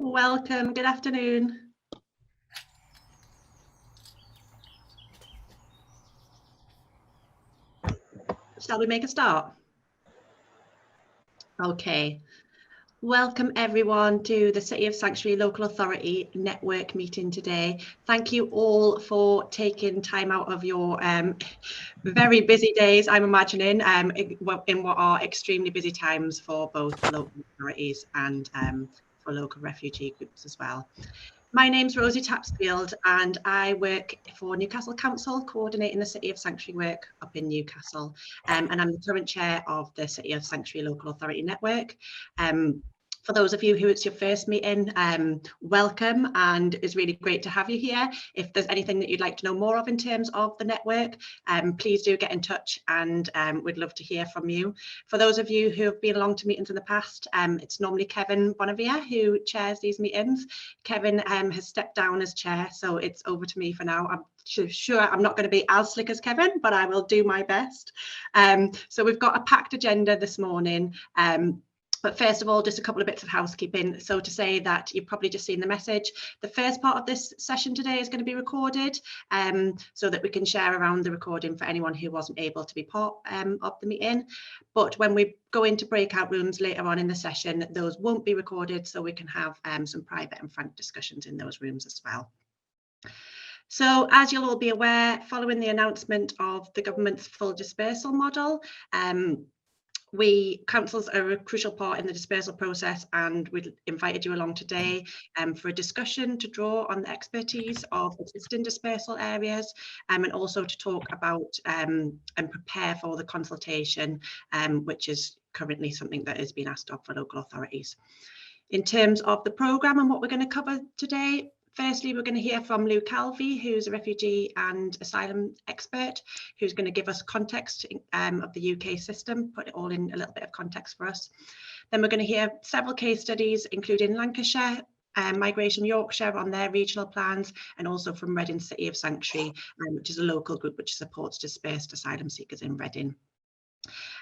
Welcome, good afternoon. Shall we make a start? Okay. Welcome everyone to the City of Sanctuary Local Authority Network meeting today. Thank you all for taking time out of your very busy days, I'm imagining, in what are extremely busy times for both local authorities and for local refugee groups as well. My name's Rosie Tapsfield and I work for Newcastle Council, coordinating the City of Sanctuary work up in Newcastle. And I'm the current chair of the City of Sanctuary Local Authority Network. For those of you who it's your first meeting, welcome, and it's really great to have you here. If there's anything that you'd like to know more of in terms of the network, please do get in touch and we'd love to hear from you. For those of you who have been along to meetings in the past, it's normally Kevin Bonavia who chairs these meetings. Kevin has stepped down as chair, so it's over to me for now. I'm sure I'm not going to be as slick as Kevin, but I will do my best. So we've got a packed agenda this morning. But first of all, just a couple of bits of housekeeping. So to say that you've probably just seen the message. The first part of this session today is going to be recorded so that we can share around the recording for anyone who wasn't able to be part of the meeting. But when we go into breakout rooms later on in the session, those won't be recorded, so we can have some private and frank discussions in those rooms as well. So as you'll all be aware, following the announcement of the government's full dispersal model, councils are a crucial part in the dispersal process, and we invited you along today for a discussion to draw on the expertise of existing dispersal areas and also to talk about and prepare for the consultation, which is currently something that is being asked of for local authorities. In terms of the programme and what we're going to cover today, firstly, we're going to hear from Lou Calvi, who's a refugee and asylum expert, who's going to give us context of the UK system, put it all in a little bit of context for us. Then we're going to hear several case studies, including Lancashire, Migration Yorkshire on their regional plans, and also from Reading City of Sanctuary, which is a local group which supports dispersed asylum seekers in Reading.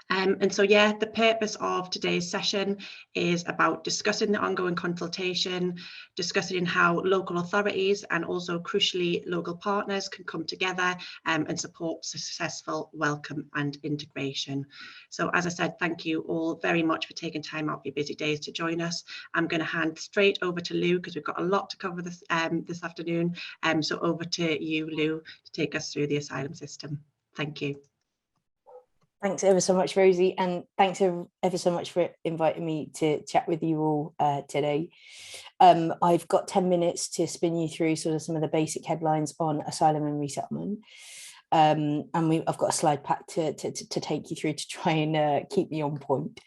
And so, yeah, the purpose of today's session is about discussing the ongoing consultation, discussing how local authorities and also crucially local partners can come together and support successful welcome and integration. So as I said, thank you all very much for taking time out of your busy days to join us. I'm going to hand straight over to Lou because we've got a lot to cover this afternoon. So over to you, Lou, to take us through the asylum system. Thank you. Thanks ever so much, Rosie, and thanks ever so much for inviting me to chat with you all today. I've got 10 minutes to spin you through sort of some of the basic headlines on asylum and resettlement. And I've got a slide pack to take you through to try and keep me on point.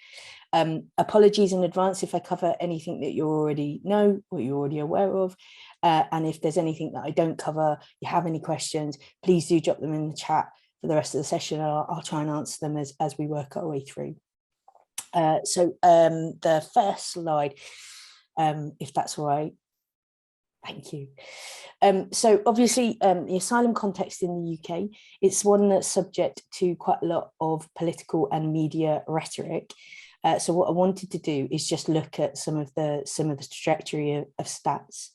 Apologies in advance if I cover anything that you already know or you're already aware of. And if there's anything that I don't cover, you have any questions, please do drop them in the chat for the rest of the session. I'll try and answer them as we work our way through. So the first slide, if that's all right. Thank you. So obviously the asylum context in the UK, it's one that's subject to quite a lot of political and media rhetoric. So what I wanted to do is just look at some of the trajectory of stats.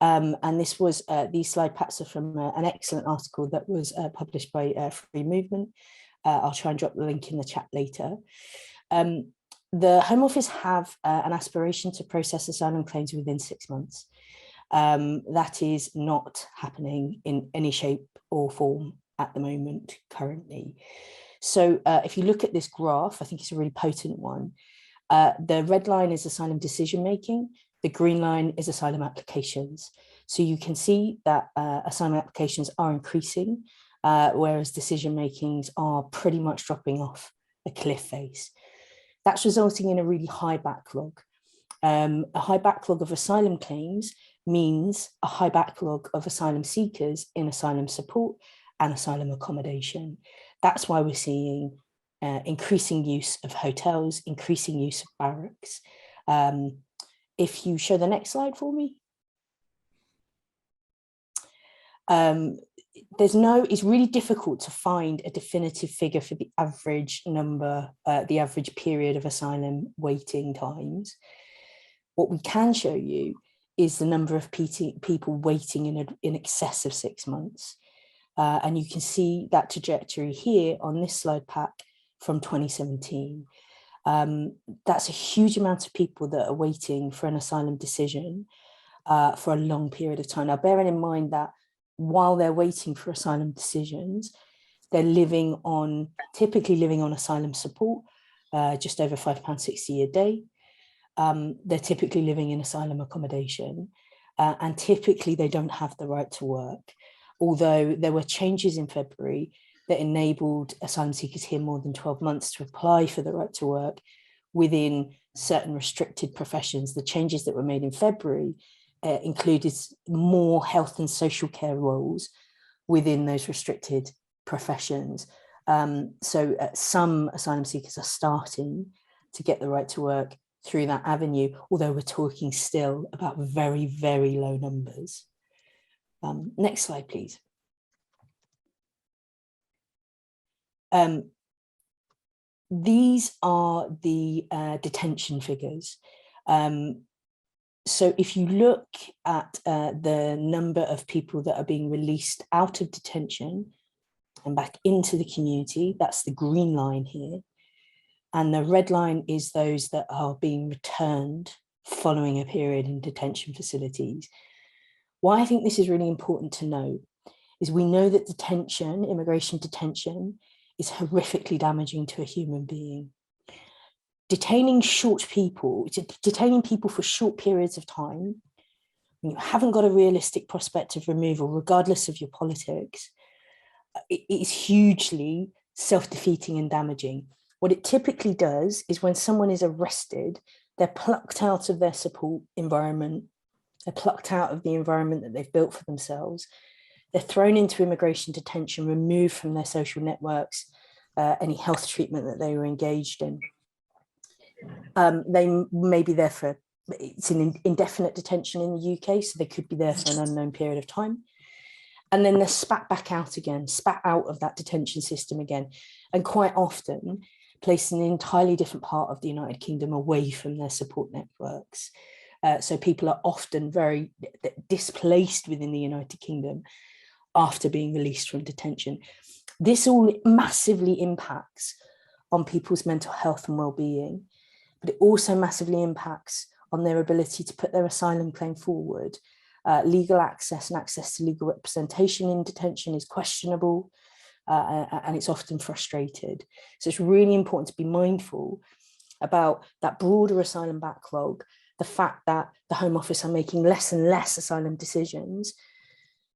And this was these slide packs are from an excellent article that was published by Free Movement. I'll try and drop the link in the chat later. The Home Office have an aspiration to process asylum claims within 6 months. That is not happening in any shape or form at the moment currently. So if you look at this graph, I think it's a really potent one. The red line is asylum decision making. The green line is asylum applications. So you can see that asylum applications are increasing, whereas decision makings are pretty much dropping off a cliff face. That's resulting in a really high backlog. A high backlog of asylum claims means a high backlog of asylum seekers in asylum support and asylum accommodation. That's why we're seeing increasing use of hotels, increasing use of barracks. If you show the next slide for me. It's really difficult to find a definitive figure for the average number, the average period of asylum waiting times. What we can show you is the number of people waiting in excess of 6 months. And you can see that trajectory here on this slide pack from 2017. That's a huge amount of people that are waiting for an asylum decision for a long period of time. Now, bearing in mind that while they're waiting for asylum decisions, they're typically living on asylum support, just over £5.60 a day. They're typically living in asylum accommodation, and typically they don't have the right to work. Although there were changes in February that enabled asylum seekers here more than 12 months to apply for the right to work within certain restricted professions. The changes that were made in February included more health and social care roles within those restricted professions. So some asylum seekers are starting to get the right to work through that avenue, although we're talking still about very, very low numbers. Next slide, please. These are the detention figures. So if you look at the number of people that are being released out of detention and back into the community, that's the green line here. And the red line is those that are being returned following a period in detention facilities. Why I think this is really important to know is we know that detention, immigration detention, is horrifically damaging to a human being. Detaining people for short periods of time, when you haven't got a realistic prospect of removal, regardless of your politics, it is hugely self-defeating and damaging. What it typically does is when someone is arrested, they're plucked out of their support environment, they're plucked out of the environment that they've built for themselves, they're thrown into immigration detention, removed from their social networks, any health treatment that they were engaged in. They may be there for, it's an indefinite detention in the UK, so they could be there for an unknown period of time. And then they're spat back out again, spat out of that detention system again, and quite often placed in an entirely different part of the United Kingdom away from their support networks. So people are often very displaced within the United Kingdom after being released from detention. This all massively impacts on people's mental health and well-being, but it also massively impacts on their ability to put their asylum claim forward. Legal access and access to legal representation in detention is questionable, and it's often frustrated. So it's really important to be mindful about that broader asylum backlog, the fact that the Home Office are making less and less asylum decisions.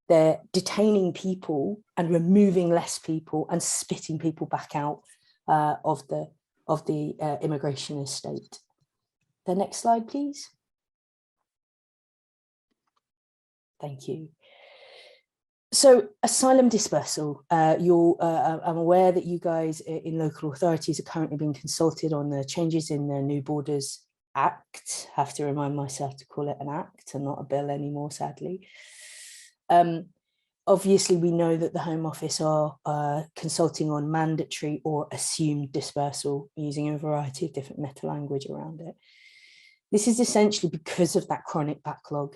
They're detaining people and removing less people and spitting people back out of the immigration estate. The next slide, please. Thank you. So asylum dispersal, I'm aware that you guys in local authorities are currently being consulted on the changes in the New Borders Act. I have to remind myself to call it an act and not a bill anymore, sadly. Obviously, we know that the Home Office are consulting on mandatory or assumed dispersal, using a variety of different meta language around it. This is essentially because of that chronic backlog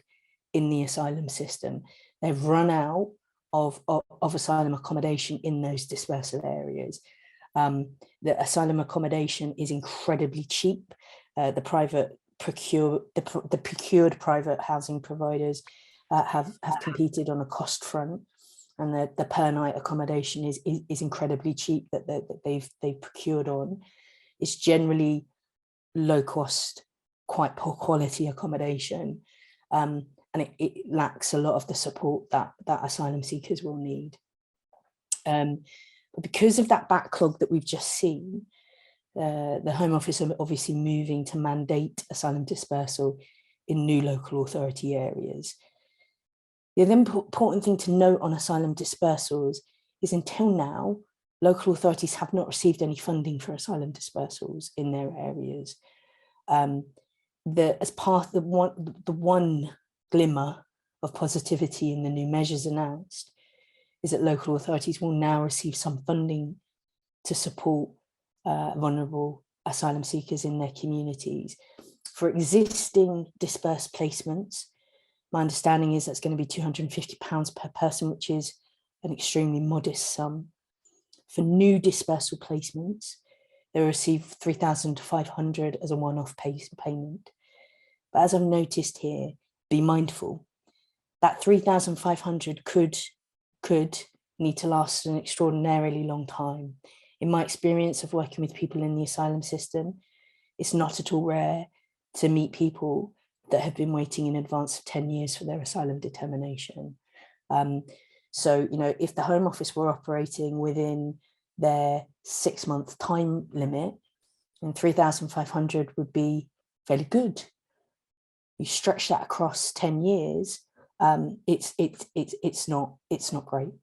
in the asylum system. They've run out of asylum accommodation in those dispersal areas. The asylum accommodation is incredibly cheap. The procured private housing providers have competed on a cost front, and the per night accommodation is incredibly cheap that they've procured on. It's generally low cost, quite poor quality accommodation, and it lacks a lot of the support that asylum seekers will need. But because of that backlog that we've just seen, the Home Office are obviously moving to mandate asylum dispersal in new local authority areas. The other important thing to note on asylum dispersals is until now, local authorities have not received any funding for asylum dispersals in their areas. As part of the one glimmer of positivity in the new measures announced is that local authorities will now receive some funding to support vulnerable asylum seekers in their communities. For existing dispersed placements, my understanding is that's going to be £250 per person, which is an extremely modest sum. For new dispersal placements, they receive £3,500 as a one-off payment. But as I've noticed here, be mindful that £3,500 could need to last an extraordinarily long time. In my experience of working with people in the asylum system, it's not at all rare to meet people that have been waiting in advance of 10 years for their asylum determination. So, you know, if the Home Office were operating within their 6-month time limit, then 3,500 would be fairly good. You stretch that across 10 years, it's not great.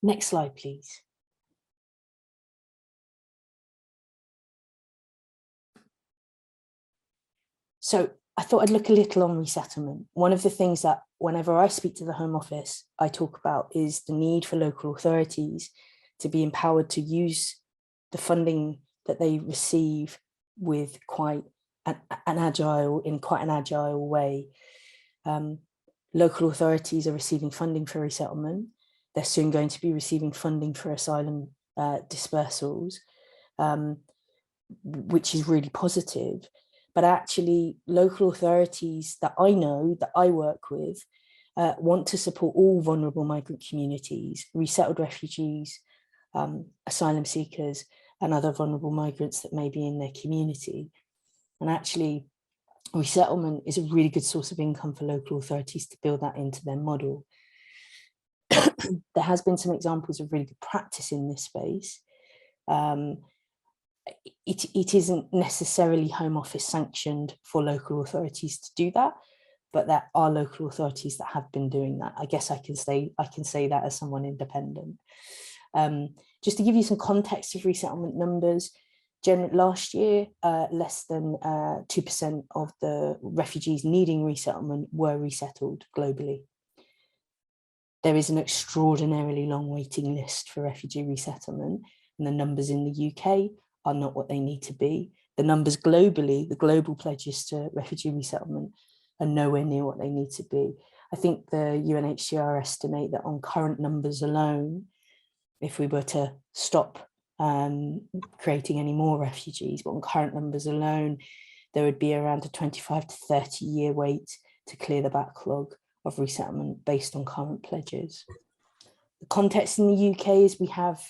Next slide, please. So I thought I'd look a little on resettlement. One of the things that whenever I speak to the Home Office, I talk about is the need for local authorities to be empowered to use the funding that they receive with quite an agile way. Local authorities are receiving funding for resettlement. They're soon going to be receiving funding for asylum dispersals, which is really positive. But actually, local authorities that I know, that I work with, want to support all vulnerable migrant communities, resettled refugees, asylum seekers, and other vulnerable migrants that may be in their community. And actually, resettlement is a really good source of income for local authorities to build that into their model. There has been some examples of really good practice in this space. It isn't necessarily Home Office sanctioned for local authorities to do that, but there are local authorities that have been doing that. I guess I can say that as someone independent. Just to give you some context of resettlement numbers, last year, less than 2% of the refugees needing resettlement were resettled globally. There is an extraordinarily long waiting list for refugee resettlement, and the numbers in the UK are not what they need to be. The numbers globally, the global pledges to refugee resettlement, are nowhere near what they need to be. I think the UNHCR estimate that on current numbers alone, if we were to stop creating any more refugees, but on current numbers alone, there would be around a 25 to 30 year wait to clear the backlog of resettlement based on current pledges. The context in the UK is we have,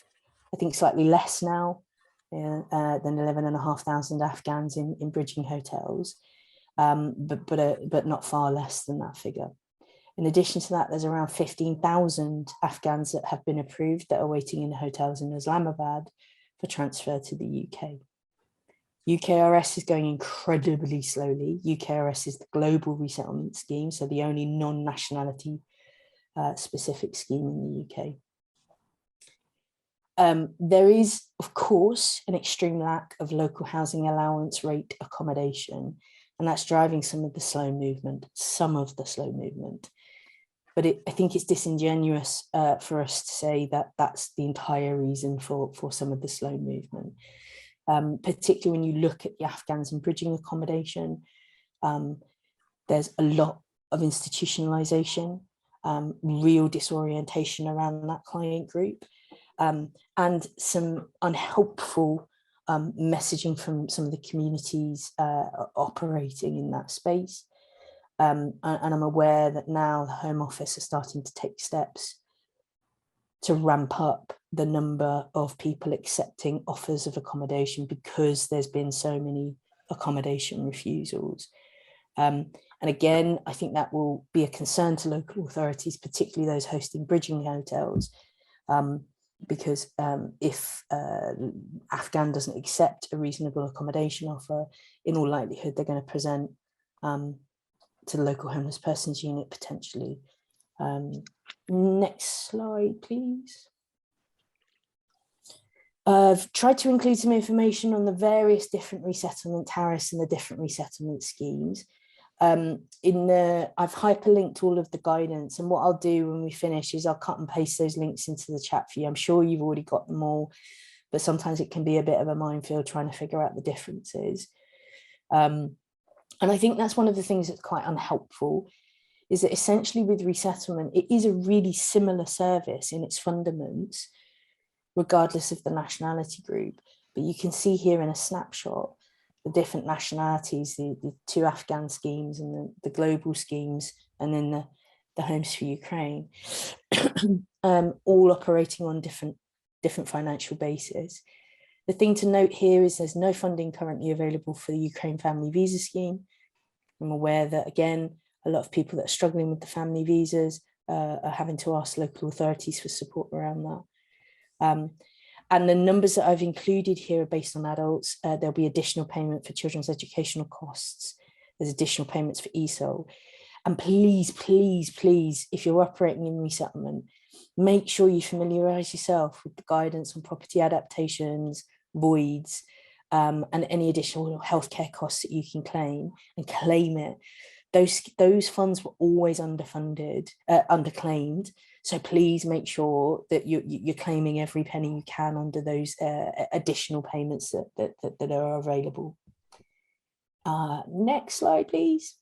I think, slightly less now than 11,500 Afghans in bridging hotels, but not far less than that figure. In addition to that, there's around 15,000 Afghans that have been approved that are waiting in hotels in Islamabad for transfer to the UK. UKRS is going incredibly slowly. UKRS is the global resettlement scheme, so the only non-nationality specific scheme in the UK. There is, of course, an extreme lack of local housing allowance rate accommodation, and that's driving some of the slow movement. But I think it's disingenuous for us to say that that's the entire reason for some of the slow movement. Particularly when you look at the Afghans in bridging accommodation, there's a lot of institutionalization, real disorientation around that client group, and some unhelpful messaging from some of the communities operating in that space. And I'm aware that now the Home Office are starting to take steps to ramp up the number of people accepting offers of accommodation because there's been so many accommodation refusals. And again, I think that will be a concern to local authorities, particularly those hosting bridging hotels, because if Afghan doesn't accept a reasonable accommodation offer, in all likelihood, they're going to present to the local homeless persons unit potentially. Next slide, please. I've tried to include some information on the various different resettlement tariffs and the different resettlement schemes. I've hyperlinked all of the guidance, and what I'll do when we finish is I'll cut and paste those links into the chat for you. I'm sure you've already got them all, but sometimes it can be a bit of a minefield trying to figure out the differences. And I think that's one of the things that's quite unhelpful, is that essentially with resettlement, it is a really similar service in its fundamentals, regardless of the nationality group. But you can see here in a snapshot the different nationalities, the two Afghan schemes and the global schemes, and then the Homes for Ukraine, all operating on different financial bases. The thing to note here is there's no funding currently available for the Ukraine Family Visa Scheme. I'm aware that, again, a lot of people that are struggling with the family visas are having to ask local authorities for support around that. And the numbers that I've included here are based on adults. There'll be additional payment for children's educational costs. There's additional payments for ESOL. And please, please, please, if you're operating in resettlement, make sure you familiarise yourself with the guidance on property adaptations, voids, and any additional healthcare costs that you can claim, and claim it. Those funds were always underfunded, underclaimed. So please make sure that you're claiming every penny you can under those additional payments that are available. Next slide, please.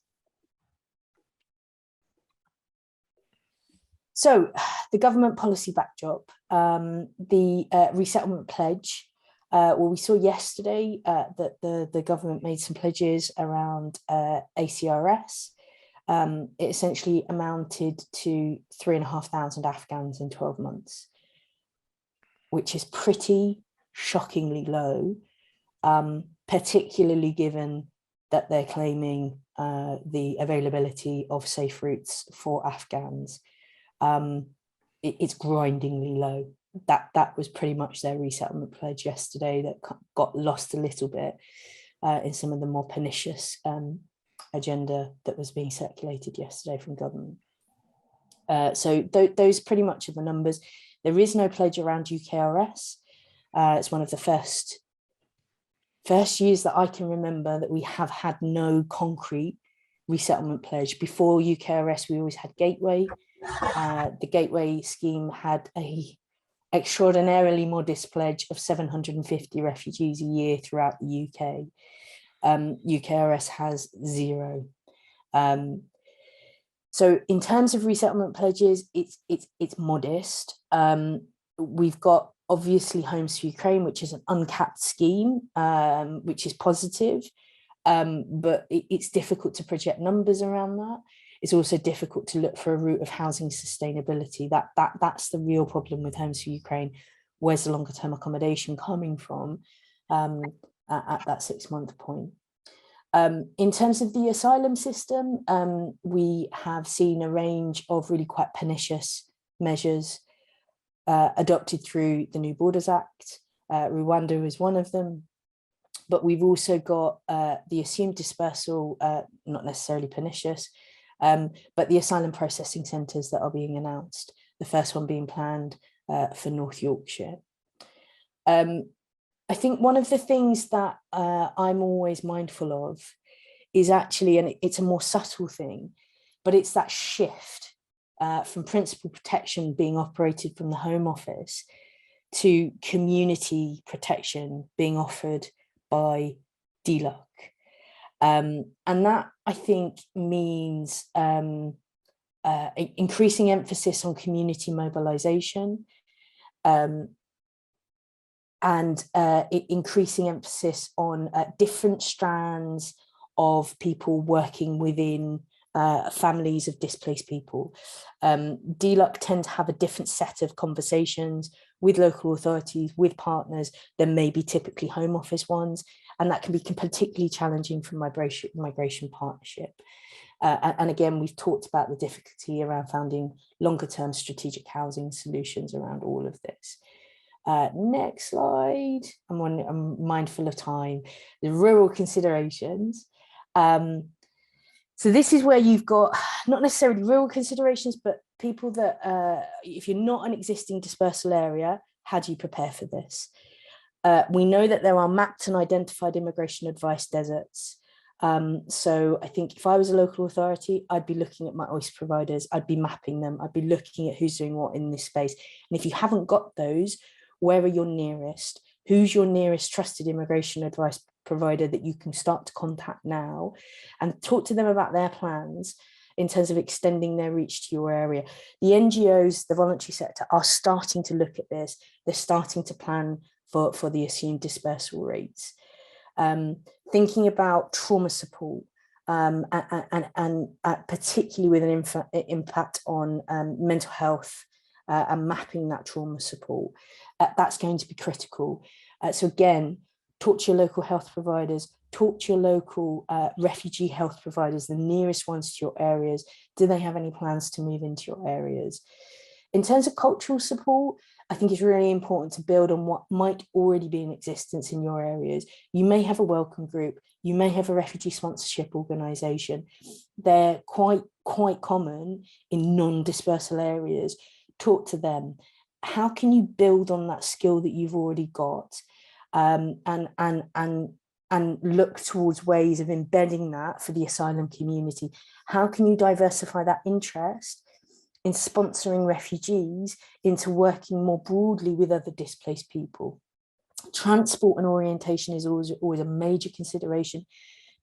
So the government policy backdrop, the resettlement pledge. Well, we saw yesterday that the government made some pledges around ACRS. It essentially amounted to 3,500 Afghans in 12 months, which is pretty shockingly low, particularly given that they're claiming the availability of safe routes for Afghans. It's grindingly low. That was pretty much their resettlement pledge yesterday, that got lost a little bit in some of the more pernicious agenda that was being circulated yesterday from government. So those pretty much are the numbers. There is no pledge around UKRS. It's one of the first years that I can remember that we have had no concrete resettlement pledge. Before UKRS, we always had Gateway. The Gateway scheme had a extraordinarily modest pledge of 750 refugees a year throughout the UK. UKRS has 0. So in terms of resettlement pledges, it's modest. We've got obviously Homes for Ukraine, which is an uncapped scheme, which is positive, but it's difficult to project numbers around that. It's also difficult to look for a route of housing sustainability. That's the real problem with Homes for Ukraine. Where's the longer term accommodation coming from at that 6-month point? In terms of the asylum system, we have seen a range of really quite pernicious measures adopted through the New Borders Act. Rwanda is one of them. But we've also got the assumed dispersal, not necessarily pernicious, but the asylum processing centres that are being announced, the first one being planned for North Yorkshire. I think one of the things that I'm always mindful of is actually, and it's a more subtle thing, but it's that shift from principal protection being operated from the Home Office to community protection being offered by DLUC. And that, I think, means increasing emphasis on community mobilisation and increasing emphasis on different strands of people working within families of displaced people. DLUC tend to have a different set of conversations with local authorities, with partners, than maybe typically Home Office ones. And that can be particularly challenging for migration partnership. And again, we've talked about the difficulty around finding longer term strategic housing solutions around all of this. Next slide. I'm mindful of time. The rural considerations. So this is where you've got not necessarily rural considerations, but people that, if you're not an existing dispersal area, how do you prepare for this? We know that there are mapped and identified immigration advice deserts. So I think if I was a local authority, I'd be looking at my OIS providers, I'd be mapping them, I'd be looking at who's doing what in this space. And if you haven't got those, where are your nearest? Who's your nearest trusted immigration advice provider that you can start to contact now and talk to them about their plans in terms of extending their reach to your area. The NGOs, the voluntary sector, are starting to look at this. They're starting to plan for the assumed dispersal rates. Thinking about trauma support, and particularly with an impact on mental health and mapping that trauma support, that's going to be critical. So again, talk to your local health providers, talk to your local refugee health providers, the nearest ones to your areas. Do they have any plans to move into your areas? In terms of cultural support, I think it's really important to build on what might already be in existence in your areas. You may have a welcome group, you may have a refugee sponsorship organisation. They're quite common in non-dispersal areas. Talk to them. How can you build on that skill that you've already got, and look towards ways of embedding that for the asylum community? How can you diversify that interest in sponsoring refugees into working more broadly with other displaced people? Transport and orientation is always a major consideration,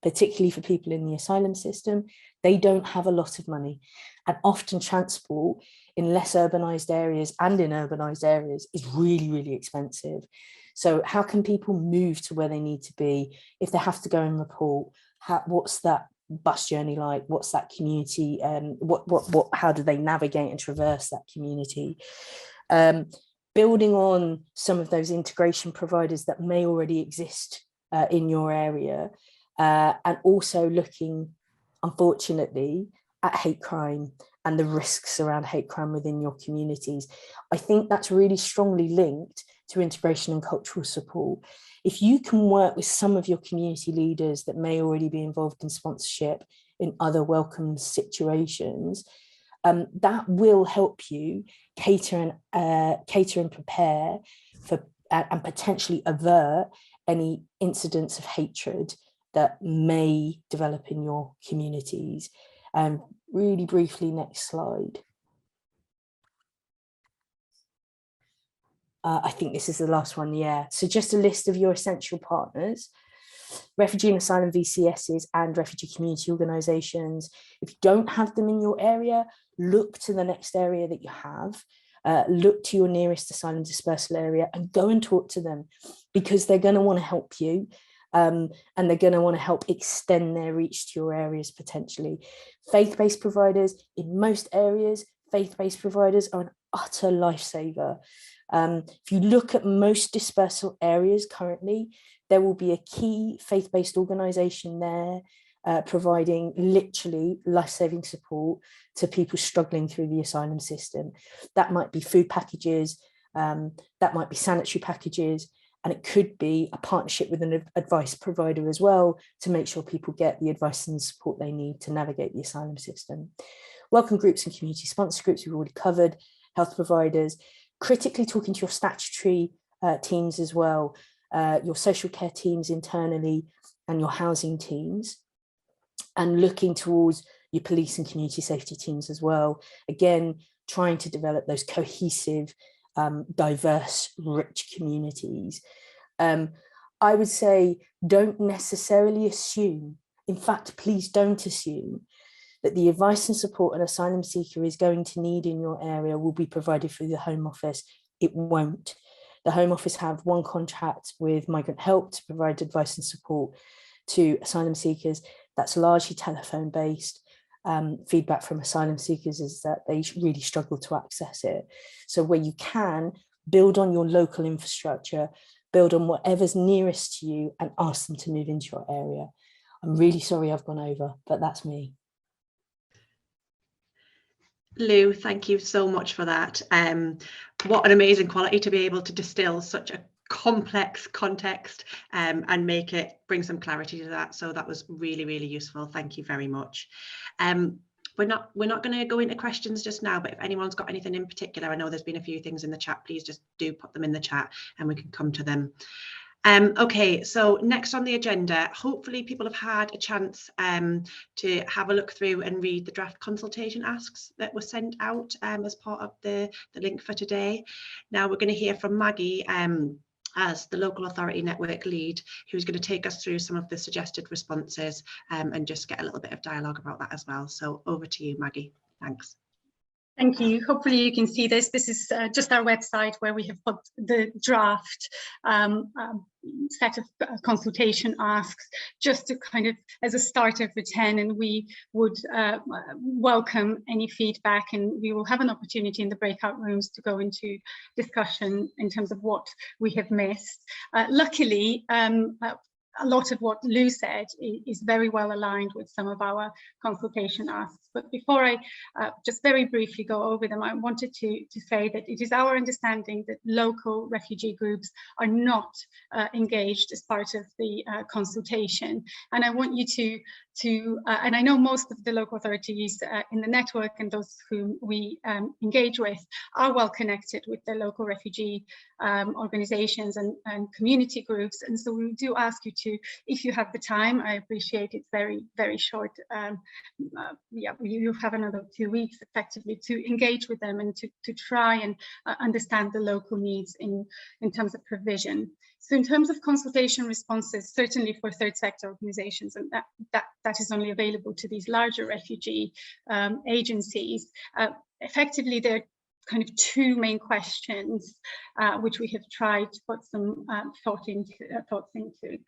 particularly for people in the asylum system. They don't have a lot of money, and often transport in less urbanized areas and in urbanized areas is really, really expensive. So how can people move to where they need to be? If they have to go and report, what's that bus journey like? What's that community? How do they navigate and traverse that community? Building on some of those integration providers that may already exist in your area, and also looking, unfortunately, at hate crime and the risks around hate crime within your communities. I think that's really strongly linked to integration and cultural support. If you can work with some of your community leaders that may already be involved in sponsorship in other welcome situations, that will help you cater and prepare for and potentially avert any incidents of hatred that may develop in your communities. Really briefly, next slide. I think this is the last one, yeah. So just a list of your essential partners: refugee and asylum VCSs and refugee community organisations. If you don't have them in your area, look to the next area that you have. Look to your nearest asylum dispersal area and go and talk to them, because they're going to want to help you, and they're going to want to help extend their reach to your areas potentially. Faith-based providers, in most areas, faith-based providers are an utter lifesaver. If you look at most dispersal areas currently, there will be a key faith-based organisation there providing literally life-saving support to people struggling through the asylum system. That might be food packages, that might be sanitary packages, and it could be a partnership with an advice provider as well to make sure people get the advice and support they need to navigate the asylum system. Welcome groups and community sponsor groups we've already covered, health providers, critically talking to your statutory teams as well, your social care teams internally and your housing teams, and looking towards your police and community safety teams as well. Again, trying to develop those cohesive, diverse, rich communities. I would say don't necessarily assume, in fact, please don't assume that the advice and support an asylum seeker is going to need in your area will be provided through the Home Office. It won't. The Home Office have one contract with Migrant Help to provide advice and support to asylum seekers. That's largely telephone based. Feedback from asylum seekers is that they really struggle to access it. So where you can, build on your local infrastructure, build on whatever's nearest to you and ask them to move into your area. I'm really sorry I've gone over, but that's me. Lou, thank you so much for that. What an amazing quality to be able to distill such a complex context and bring some clarity to that. So that was really, really useful. Thank you very much. We're not going to go into questions just now, but if anyone's got anything in particular, I know there's been a few things in the chat, please just do put them in the chat and we can come to them. Okay, so next on the agenda, hopefully people have had a chance to have a look through and read the draft consultation asks that were sent out as part of the link for today. Now we're going to hear from Maggie as the local authority network lead, who's going to take us through some of the suggested responses and just get a little bit of dialogue about that as well. So over to you, Maggie. Thanks. Thank you. Hopefully you can see this. This is just our website where we have put the draft set of consultation asks, just to kind of as a starter for 10, and we would welcome any feedback, and we will have an opportunity in the breakout rooms to go into discussion in terms of what we have missed. Luckily, a lot of what Lou said is very well aligned with some of our consultation asks. But before I just very briefly go over them, I wanted to say that it is our understanding that local refugee groups are not engaged as part of the consultation. And I want you to and I know most of the local authorities in the network and those whom we engage with are well connected with the local refugee organizations and community groups. And so we do ask you to, if you have the time, I appreciate it's very, very short. Yeah, you have another 2 weeks effectively to engage with them and to try and understand the local needs in terms of provision. So in terms of consultation responses, certainly for third sector organizations, and that is only available to these larger refugee agencies, effectively there are kind of two main questions which we have tried to put some thoughts into.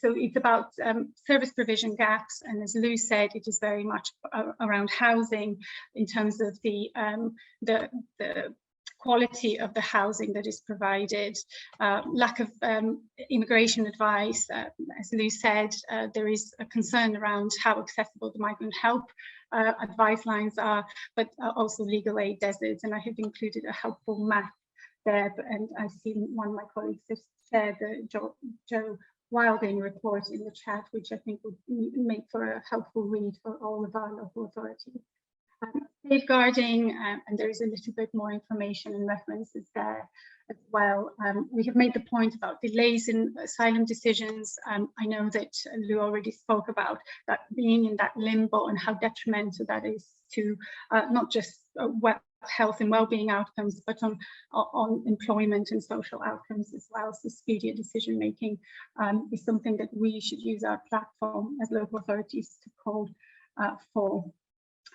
So it's about service provision gaps, and as Lou said, it is very much around housing in terms of the quality of the housing that is provided, lack of immigration advice. As Lou said, there is a concern around how accessible the migrant help advice lines are, but also legal aid deserts. And I have included a helpful map there, and I've seen one of my colleagues just share the Joe Wilding report in the chat, which I think would make for a helpful read for all of our local authorities. Safeguarding, and there is a little bit more information and references there as well. We have made the point about delays in asylum decisions. I know that Lou already spoke about that being in that limbo and how detrimental that is to not just health and well-being outcomes, but on employment and social outcomes as well. So speedier decision making is something that we should use our platform as local authorities to call for.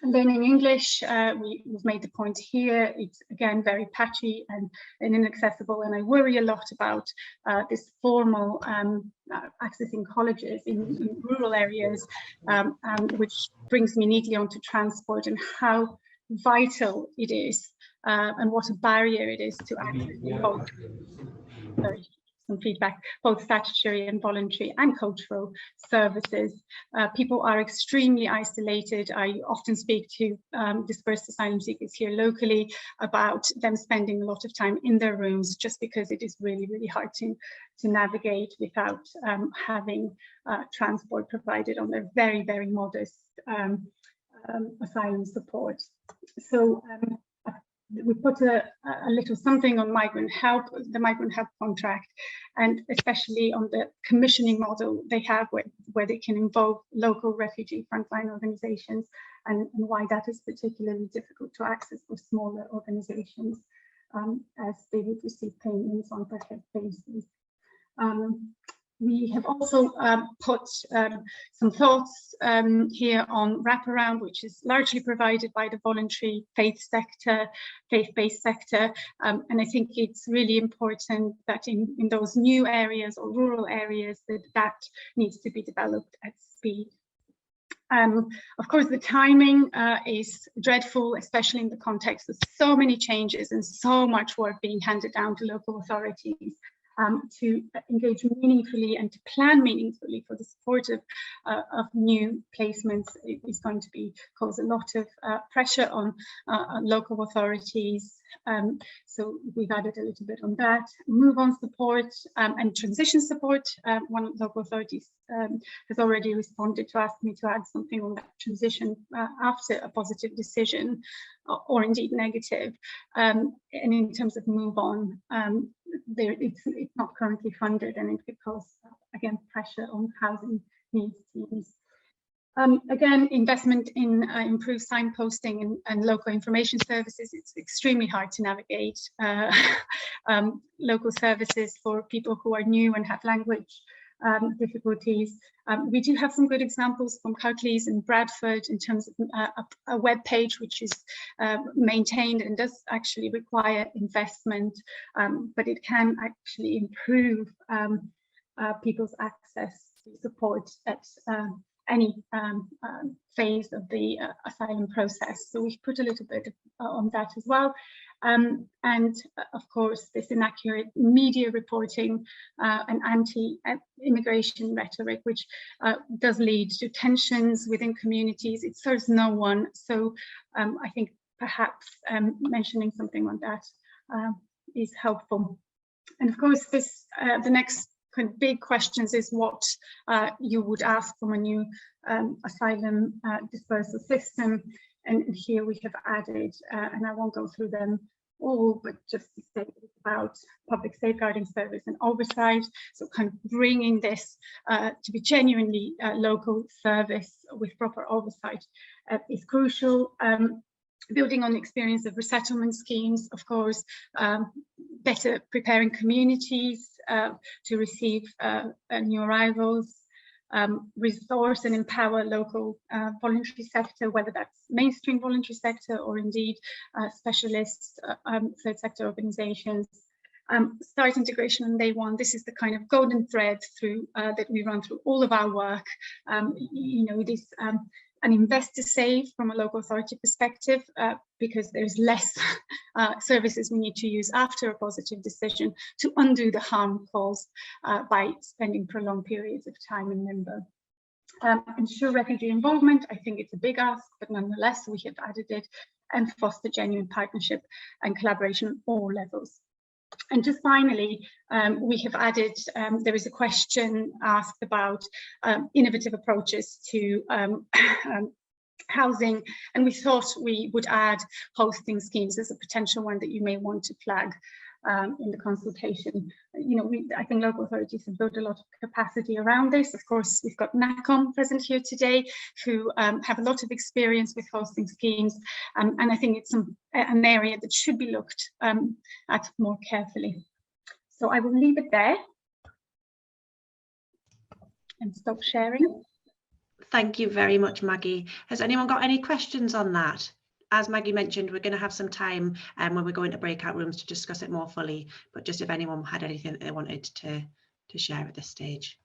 Learning English, we've made the point here, it's again very patchy and inaccessible, and I worry a lot about this formal accessing colleges in rural areas, which brings me neatly onto transport and how vital it is and what a barrier it is to access both, some feedback, both statutory and voluntary and cultural services. People are extremely isolated. I often speak to dispersed asylum seekers here locally about them spending a lot of time in their rooms just because it is really, really hard to navigate without having transport provided on their very, very modest asylum support. So we put a little something on migrant help, the migrant help contract, and especially on the commissioning model they have where they can involve local refugee frontline organizations, and why that is particularly difficult to access for smaller organizations as they would receive payments on per head basis. We have also put some thoughts here on Wraparound, which is largely provided by the voluntary faith-based sector. And I think it's really important that in those new areas or rural areas that needs to be developed at speed. Of course, the timing is dreadful, especially in the context of so many changes and so much work being handed down to local authorities. To engage meaningfully and to plan meaningfully for the support of new placements is going to cause a lot of pressure on local authorities. So we've added a little bit on that. Move on support and transition support. One of the local authorities has already responded to ask me to add something on that transition after a positive decision or indeed negative. And in terms of move on, it's not currently funded, and it could cause again pressure on housing needs teams. Again, investment in improved signposting and local information services. It's extremely hard to navigate local services for people who are new and have language difficulties. We do have some good examples from Kirklees and Bradford in terms of a web page which is maintained and does actually require investment, but it can actually improve people's access to support at any phase of the asylum process. So we've put a little bit on that as well. And of course, this inaccurate media reporting and anti-immigration rhetoric, which does lead to tensions within communities. It serves no one. So I think perhaps mentioning something on that is helpful. And of course, this the next kind of big questions is what you would ask from a new asylum dispersal system. And here we have added, and I won't go through them all, but just to say about public safeguarding service and oversight. So kind of bringing this to be genuinely local service with proper oversight is crucial. Building on the experience of resettlement schemes, of course, better preparing communities to receive new arrivals, resource and empower local voluntary sector, whether that's mainstream voluntary sector or indeed specialist third sector organizations. Start integration on day one. This is the kind of golden thread through that we run through all of our work. You know, it is an investor save from a local authority perspective because there's less services we need to use after a positive decision to undo the harm caused by spending prolonged periods of time in limbo. Ensure refugee involvement. I think it's a big ask, but nonetheless we have added it, and foster genuine partnership and collaboration on all levels. And just finally, we have added, there is a question asked about innovative approaches to housing, and we thought we would add hosting schemes as a potential one that you may want to flag in the consultation. You know, I think local authorities have built a lot of capacity around this. Of course, we've got NACOM present here today, who have a lot of experience with hosting schemes, and I think it's an area that should be looked at more carefully. So I will leave it there and stop sharing. Thank you very much, Maggie. Has anyone got any questions on that? As Maggie mentioned, we're going to have some time when we go into breakout rooms to discuss it more fully, but just if anyone had anything that they wanted to share at this stage.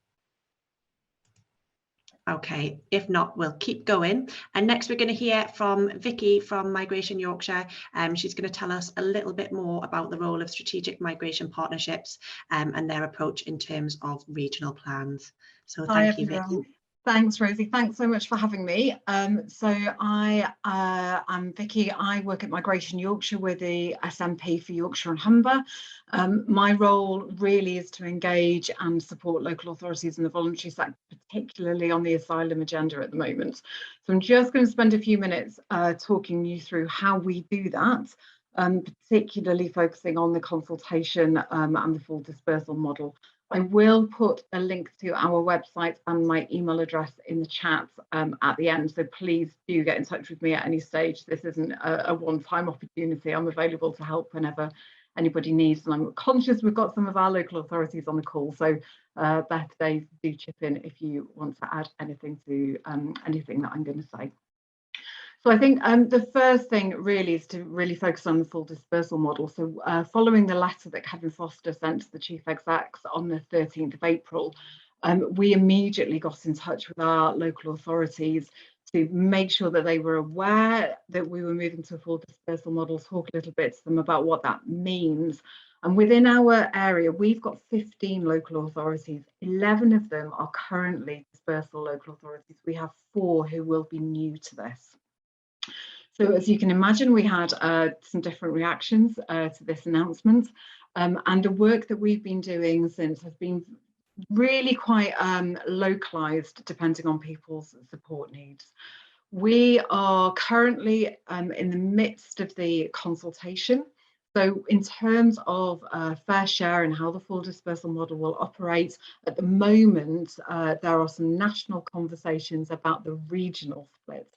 Okay, if not, we'll keep going. And next we're going to hear from Vicky from Migration Yorkshire. She's going to tell us a little bit more about the role of strategic migration partnerships and their approach in terms of regional plans. So thank you, Vicky. Thanks, Rosie. Thanks so much for having me. So I'm Vicky. I work at Migration Yorkshire with the SMP for Yorkshire and Humber. My role really is to engage and support local authorities in the voluntary sector, particularly on the asylum agenda at the moment. So I'm just going to spend a few minutes talking you through how we do that, particularly focusing on the consultation and the full dispersal model. I will put a link to our website and my email address in the chat at the end, so please do get in touch with me at any stage. This isn't a one-time opportunity. I'm available to help whenever anybody needs, and I'm conscious we've got some of our local authorities on the call, so better days, do chip in if you want to add anything to anything that I'm going to say. So I think the first thing really is to really focus on the full dispersal model. So following the letter that Kevin Foster sent to the Chief Execs on the 13th of April, we immediately got in touch with our local authorities to make sure that they were aware that we were moving to a full dispersal model, talk a little bit to them about what that means. And within our area, we've got 15 local authorities. 11 of them are currently dispersal local authorities. We have 4 who will be new to this. So as you can imagine, we had some different reactions to this announcement, and the work that we've been doing since has been really quite localised depending on people's support needs. We are currently in the midst of the consultation So in terms of fair share and how the full dispersal model will operate, at the moment, there are some national conversations about the regional split.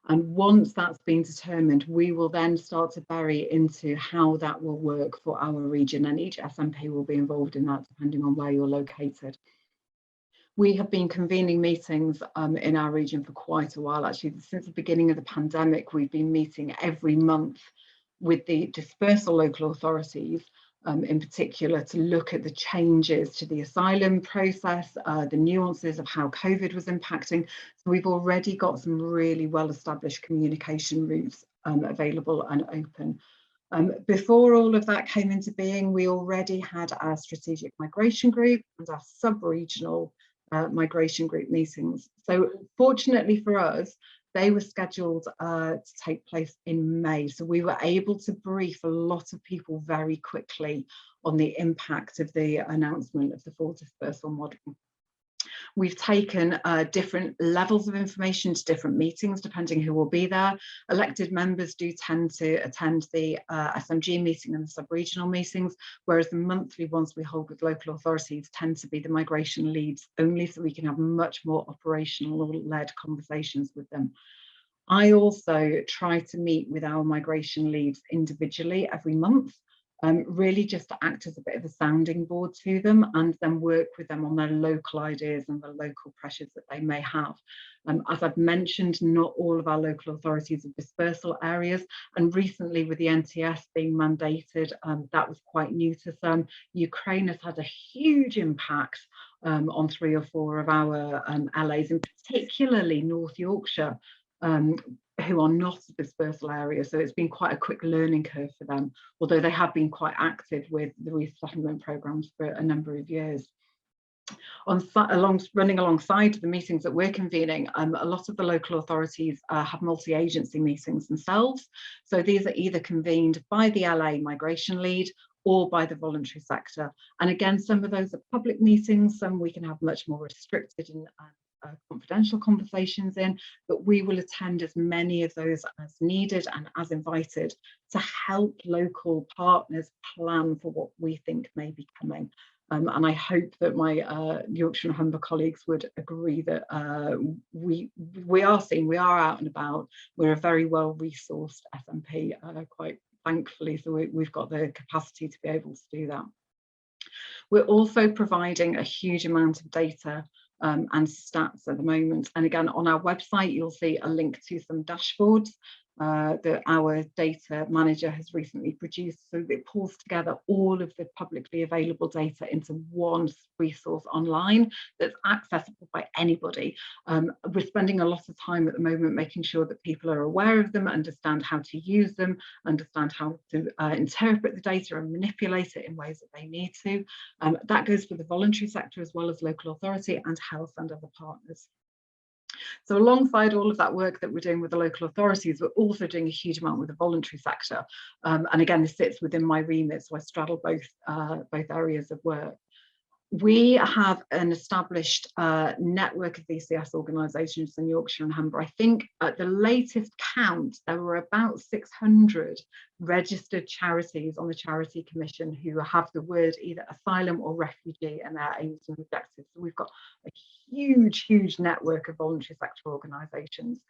And once that's been determined, we will then start to bury into how that will work for our region, and each SNP will be involved in that depending on where you're located. We have been convening meetings in our region for quite a while. Actually, since the beginning of the pandemic, we've been meeting every month with the dispersal local authorities, in particular, to look at the changes to the asylum process, the nuances of how COVID was impacting. So we've already got some really well-established communication routes available and open. Before all of that came into being, we already had our strategic migration group and our sub-regional migration group meetings. So fortunately for us, they were scheduled to take place in May. So we were able to brief a lot of people very quickly on the impact of the announcement of the full dispersal model. We've taken different levels of information to different meetings, depending who will be there. Elected members do tend to attend the SMG meeting and the sub-regional meetings, whereas the monthly ones we hold with local authorities tend to be the migration leads only, so we can have much more operational-led conversations with them. I also try to meet with our migration leads individually every month, really just to act as a bit of a sounding board to them, and then work with them on their local ideas and the local pressures that they may have. As I've mentioned, not all of our local authorities are dispersal areas, and recently with the NTS being mandated, that was quite new to some. Ukraine has had a huge impact on 3 or 4 of our LAs, and particularly North Yorkshire, who are not a dispersal area. So it's been quite a quick learning curve for them, although they have been quite active with the resettlement programs for a number of years. Running alongside the meetings that we're convening, a lot of the local authorities have multi-agency meetings themselves. So these are either convened by the LA migration lead or by the voluntary sector. And again, some of those are public meetings, some we can have much more restricted and confidential conversations in, but we will attend as many of those as needed and as invited to help local partners plan for what we think may be coming. And I hope that my Yorkshire and Humber colleagues would agree that we are seen, we are out and about, we're a very well resourced SNP, quite thankfully, so we've got the capacity to be able to do that. We're also providing a huge amount of data and stats at the moment, and again on our website you'll see a link to some dashboards that our data manager has recently produced, so it pulls together all of the publicly available data into one resource online that's accessible by anybody. We're spending a lot of time at the moment making sure that people are aware of them, understand how to use them, understand how to interpret the data and manipulate it in ways that they need to. That goes for the voluntary sector as well as local authority and health and other partners. So alongside all of that work that we're doing with the local authorities, we're also doing a huge amount with the voluntary sector. And again, this sits within my remit, so I straddle both areas of work. We have an established network of VCS organisations in Yorkshire and Humber. I think at the latest count, there were about 600 registered charities on the Charity Commission who have the word either asylum or refugee in their aims and objectives. So we've got a huge network of voluntary sector organisations.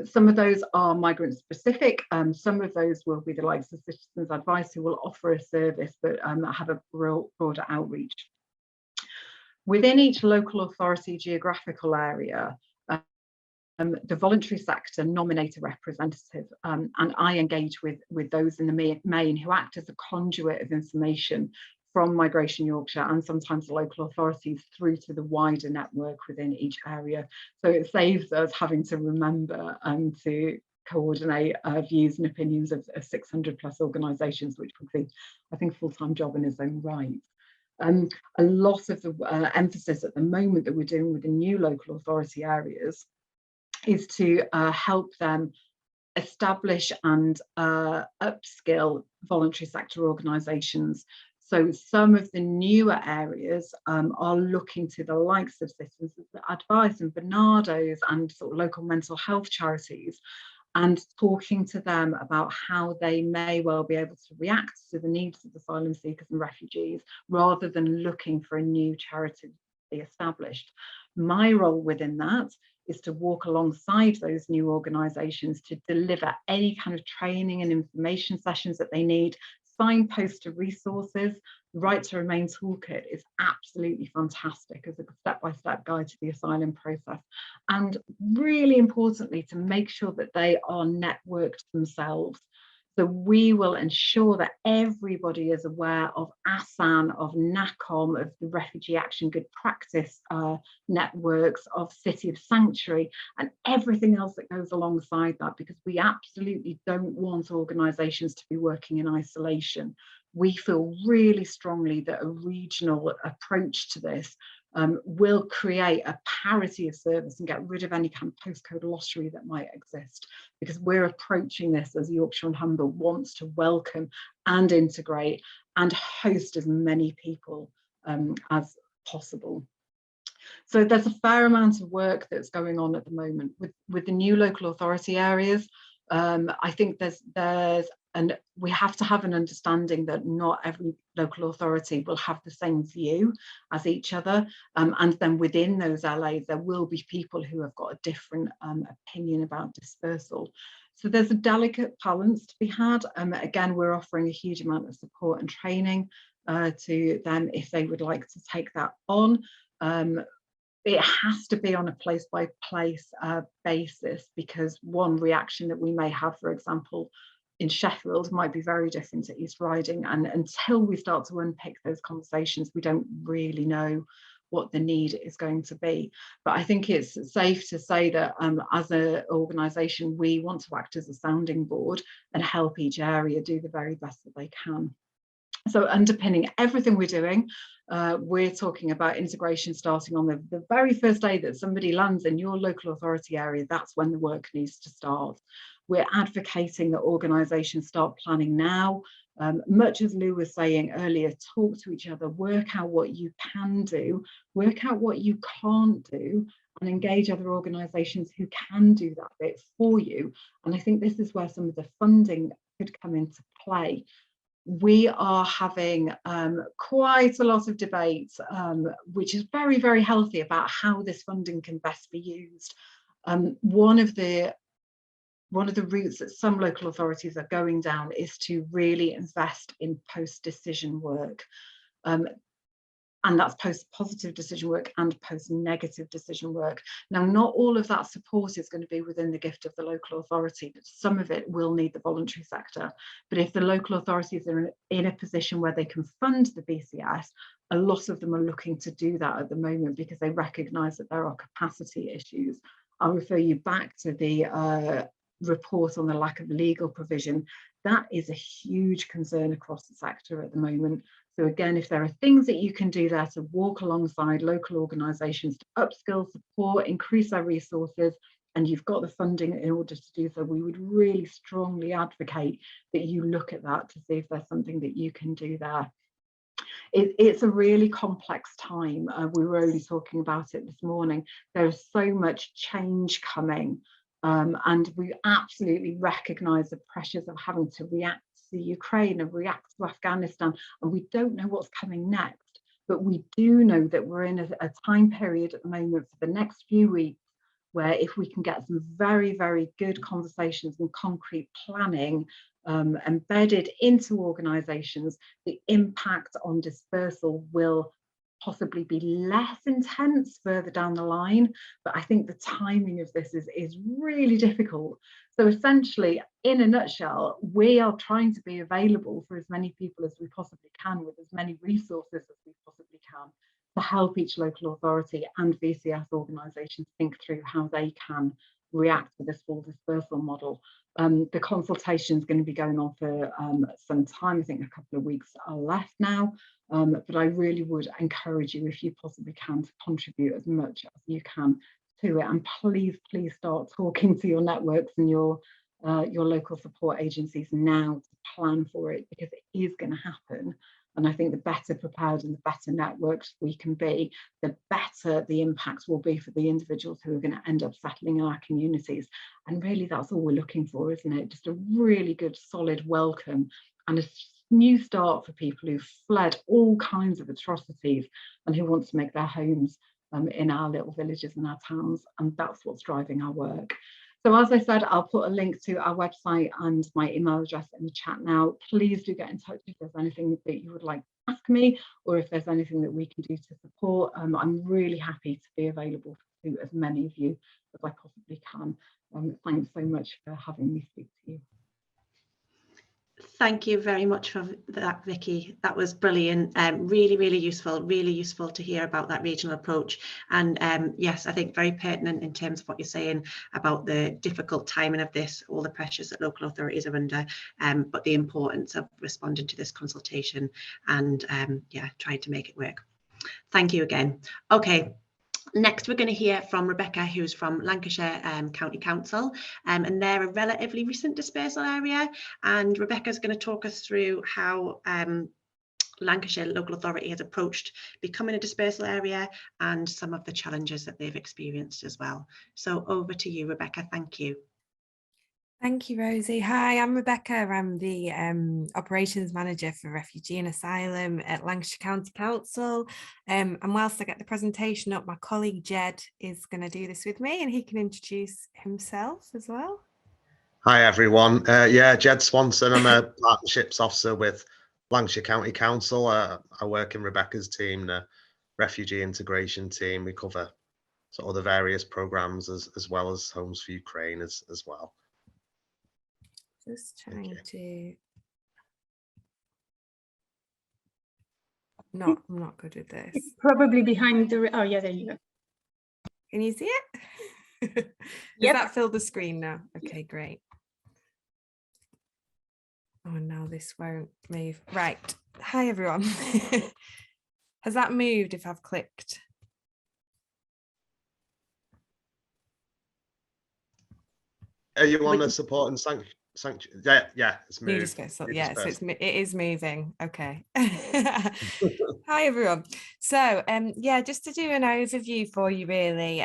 Some of those are migrant specific, some of those will be the likes of Citizens Advice, who will offer a service but have a broader outreach. Within each local authority geographical area, the voluntary sector nominate a representative, and I engage with those in the main who act as a conduit of information from Migration Yorkshire and sometimes the local authorities through to the wider network within each area. So it saves us having to remember to coordinate views and opinions of 600 plus organisations, which would be, I think, a full-time job in its own right. A lot of the emphasis at the moment that we're doing with the new local authority areas is to help them establish and upskill voluntary sector organisations. So some of the newer areas are looking to the likes of Citizens Advice and Bernardo's and sort of local mental health charities and talking to them about how they may well be able to react to the needs of asylum seekers and refugees, rather than looking for a new charity to be established. My role within that is to walk alongside those new organisations to deliver any kind of training and information sessions that they need, signpost to resources. The Right to Remain toolkit is absolutely fantastic as a step-by-step guide to the asylum process, and really importantly, to make sure that they are networked themselves. So we will ensure that everybody is aware of ASAN, of NACOM, of the Refugee Action Good Practice networks, of City of Sanctuary, and everything else that goes alongside that, because we absolutely don't want organisations to be working in isolation. We feel really strongly that a regional approach to this will create a parity of service and get rid of any kind of postcode lottery that might exist, because we're approaching this as Yorkshire and Humber wants to welcome and integrate and host as many people as possible. So there's a fair amount of work that's going on at the moment with the new local authority areas. I think and we have to have an understanding that not every local authority will have the same view as each other. And then within those LAs, there will be people who have got a different opinion about dispersal. So there's a delicate balance to be had. Again, we're offering a huge amount of support and training to them if they would like to take that on. It has to be on a place-by-place basis, because one reaction that we may have, for example, in Sheffield might be very different to East Riding, and until we start to unpick those conversations, we don't really know what the need is going to be. But I think it's safe to say that as an organisation, we want to act as a sounding board and help each area do the very best that they can. So underpinning everything we're doing, we're talking about integration starting on the very first day that somebody lands in your local authority area. That's when the work needs to start. We're advocating that organisations start planning now. Much as Lou was saying earlier, talk to each other, work out what you can do, work out what you can't do, and engage other organisations who can do that bit for you. And I think this is where some of the funding could come into play. We are having quite a lot of debate, which is very, very healthy, about how this funding can best be used. One of the routes that some local authorities are going down is to really invest in post-decision work. And that's post-positive decision work and post-negative decision work. Now, not all of that support is going to be within the gift of the local authority, but some of it will need the voluntary sector. But if the local authorities are in a position where they can fund the BCS, a lot of them are looking to do that at the moment because they recognise that there are capacity issues. I'll refer you back to the report on the lack of legal provision. That is a huge concern across the sector at the moment. So again, if there are things that you can do there to walk alongside local organisations to upskill, support, increase their resources, and you've got the funding in order to do so, we would really strongly advocate that you look at that to see if there's something that you can do there. It's a really complex time. We were only talking about it this morning. There is so much change coming. And we absolutely recognise the pressures of having to react to Ukraine and react to Afghanistan, and we don't know what's coming next. But we do know that we're in a time period at the moment for the next few weeks where if we can get some very, very good conversations and concrete planning embedded into organisations, the impact on dispersal will possibly be less intense further down the line. But I think the timing of this is really difficult. So essentially, in a nutshell, we are trying to be available for as many people as we possibly can, with as many resources as we possibly can, to help each local authority and VCS organisations think through how they can react to this full dispersal model. The consultation is going to be going on for some time. I think a couple of weeks are left now. But I really would encourage you, if you possibly can, to contribute as much as you can to it. And please, please start talking to your networks and your local support agencies now to plan for it, because it is going to happen. And I think the better prepared and the better networked we can be, the better the impacts will be for the individuals who are going to end up settling in our communities. And really, that's all we're looking for, isn't it? Just a really good, solid welcome and a new start for people who've fled all kinds of atrocities and who want to make their homes in our little villages and our towns. And that's what's driving our work. So as I said, I'll put a link to our website and my email address in the chat now. Please do get in touch if there's anything that you would like to ask me, or if there's anything that we can do to support. I'm really happy to be available to as many of you as I possibly can. Thanks so much for having me speak to you. Thank you very much for that, Vicky. That was brilliant. Really useful to hear about that regional approach. And yes, I think very pertinent in terms of what you're saying about the difficult timing of this, all the pressures that local authorities are under, but the importance of responding to this consultation and yeah, trying to make it work. Thank you again. Okay. Next, we're going to hear from Rebecca, who's from Lancashire County Council, and they're a relatively recent dispersal area. And Rebecca's going to talk us through how Lancashire Local Authority has approached becoming a dispersal area and some of the challenges that they've experienced as well. So over to you, Rebecca. Thank you. Thank you, Rosie. Hi, I'm Rebecca. I'm the Operations Manager for Refugee and Asylum at Lancashire County Council. And whilst I get the presentation up, my colleague Jed is going to do this with me and he can introduce himself as well. Hi, everyone. Yeah, Jed Swanson. I'm a Partnerships Officer with Lancashire County Council. I work in Rebecca's team, the Refugee Integration team. We cover sort of the various programmes as well as Homes for Ukraine as well. Just trying to. I'm not good with this. It's probably behind the. Oh yeah, there you go. Can you see it? Does that fill the screen now? Okay, great. Oh no, this won't move. Right. Hi everyone. Has that moved if I've clicked? Are you on the support and sanctuary? Yeah, it's moved. So it is moving. Okay. Hi everyone. So yeah, just to do an overview for you really.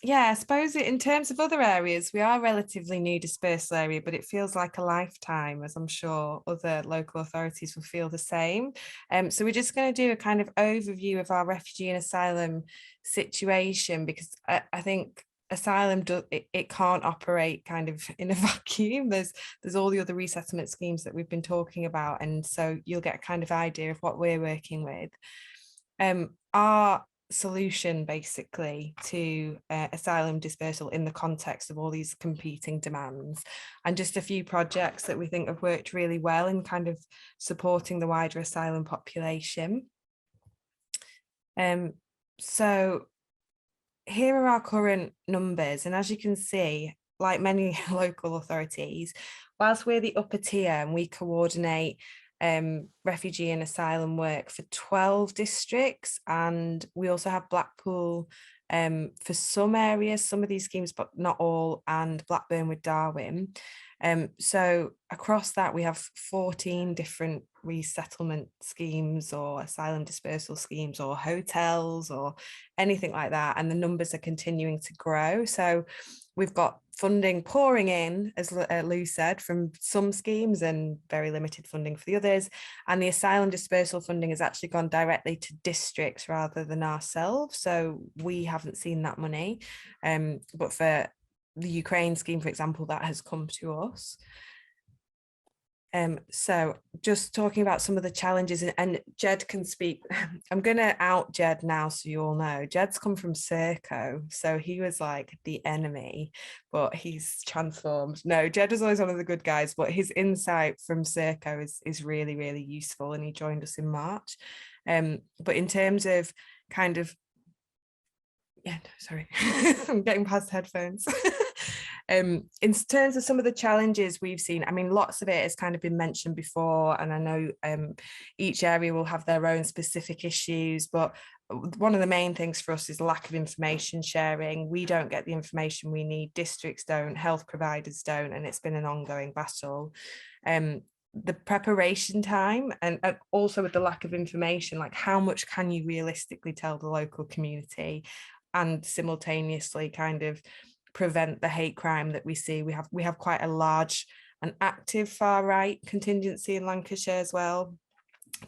Yeah, I suppose in terms of other areas, we are a relatively new dispersal area, but it feels like a lifetime, as I'm sure other local authorities will feel the same. So we're just going to do a kind of overview of our refugee and asylum situation, because I think asylum it can't operate kind of in a vacuum. There's all the other resettlement schemes that we've been talking about, and so you'll get a kind of idea of what we're working with. Our solution basically to asylum dispersal in the context of all these competing demands, and just a few projects that we think have worked really well in kind of supporting the wider asylum population. So here are our current numbers, and as you can see, like many local authorities, whilst we're the upper tier and we coordinate refugee and asylum work for 12 districts, and we also have Blackpool for some areas, some of these schemes, but not all, and Blackburn with Darwin. So across that, we have 14 different resettlement schemes or asylum dispersal schemes or hotels or anything like that. And the numbers are continuing to grow. So we've got funding pouring in, as Lou said, from some schemes and very limited funding for the others. And the asylum dispersal funding has actually gone directly to districts rather than ourselves. So we haven't seen that money. But for the Ukraine scheme, for example, that has come to us. So just talking about some of the challenges, and Jed can speak. I'm going to out Jed now so you all know. Jed's come from Serco, so he was like the enemy, but he's transformed. No, Jed was always one of the good guys, but his insight from Serco is really, really useful, and he joined us in March. But in terms of kind of, yeah, no, sorry, I'm getting past headphones. In terms of some of the challenges we've seen, I mean, lots of it has kind of been mentioned before, and I know each area will have their own specific issues, but one of the main things for us is lack of information sharing. We don't get the information we need, districts don't, health providers don't, and it's been an ongoing battle. the preparation time and also with the lack of information, like how much can you realistically tell the local community and simultaneously kind of prevent the hate crime that we see. We have quite a large and active far right contingency in Lancashire as well.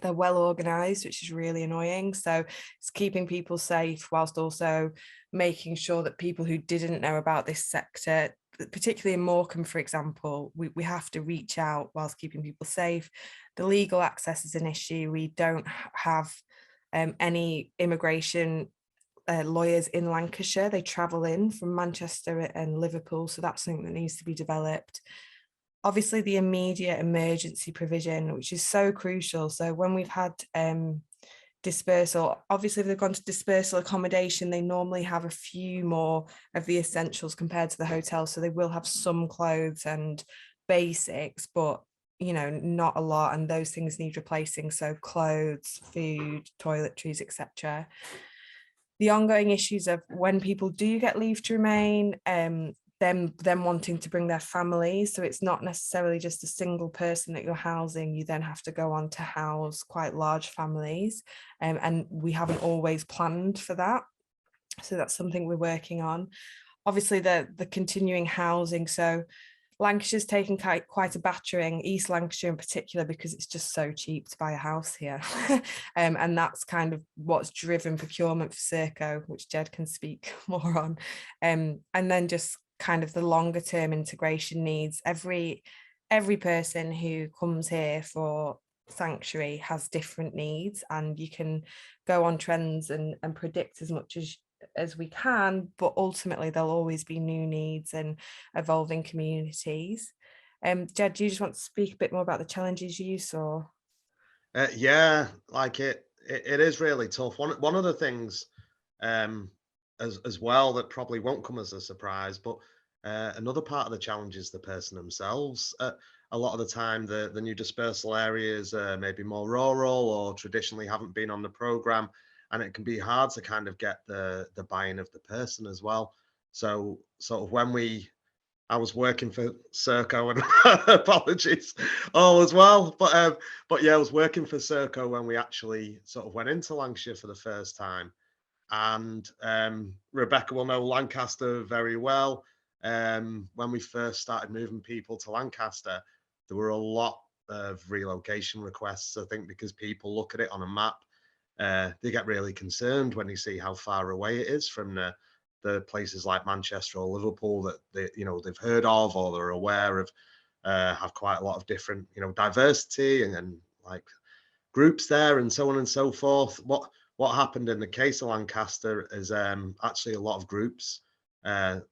They're well organised, which is really annoying. So it's keeping people safe whilst also making sure that people who didn't know about this sector, particularly in Morecambe, for example, we have to reach out whilst keeping people safe. The legal access is an issue. We don't have any immigration lawyers in Lancashire. They travel in from Manchester and Liverpool, so that's something that needs to be developed. Obviously, the immediate emergency provision, which is so crucial. So when we've had dispersal, obviously if they've gone to dispersal accommodation, they normally have a few more of the essentials compared to the hotel. So they will have some clothes and basics, but not a lot, and those things need replacing. So clothes, food, toiletries, etc. The ongoing issues of when people do get leave to remain, them wanting to bring their families. So it's not necessarily just a single person that you're housing. You then have to go on to house quite large families, and we haven't always planned for that. So that's something we're working on. Obviously the continuing housing. So Lancashire's taken quite a battering, East Lancashire in particular, because it's just so cheap to buy a house here. And that's kind of what's driven procurement for Serco, which Jed can speak more on. And then just kind of the longer term integration needs. Every person who comes here for sanctuary has different needs, and you can go on trends and predict as much as we can, but ultimately there'll always be new needs and evolving communities. Jed, do you just want to speak a bit more about the challenges you saw? Yeah, like it is really tough. One of the things as well that probably won't come as a surprise, but another part of the challenge is the person themselves. A lot of the time the new dispersal areas maybe more rural or traditionally haven't been on the programme, and it can be hard to kind of get the buy-in of the person as well. So sort of I was working for Serco, and apologies all as well, but yeah, I was working for Serco when we actually sort of went into Lancashire for the first time. And Rebecca will know Lancaster very well. When we first started moving people to Lancaster, there were a lot of relocation requests, I think, because people look at it on a map. They get really concerned when they see how far away it is from the places like Manchester or Liverpool that they've heard of or they're aware of, have quite a lot of different diversity and like groups there and so on and so forth. What happened in the case of Lancaster is actually a lot of groups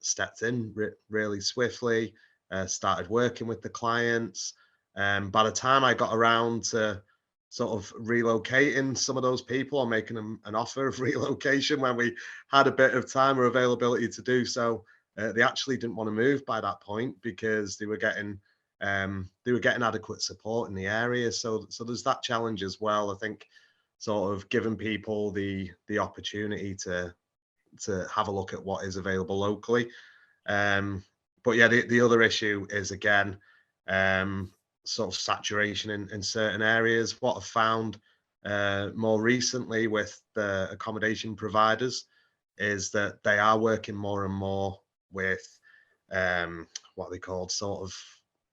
stepped in really swiftly, started working with the clients. By the time I got around to sort of relocating some of those people or making them an offer of relocation when we had a bit of time or availability to do so, they actually didn't want to move by that point because they were getting adequate support in the area. So there's that challenge as well. I think sort of giving people the opportunity to have a look at what is available locally. But yeah, the other issue is again sort of saturation in certain areas. What I've found more recently with the accommodation providers is that they are working more and more with what they call sort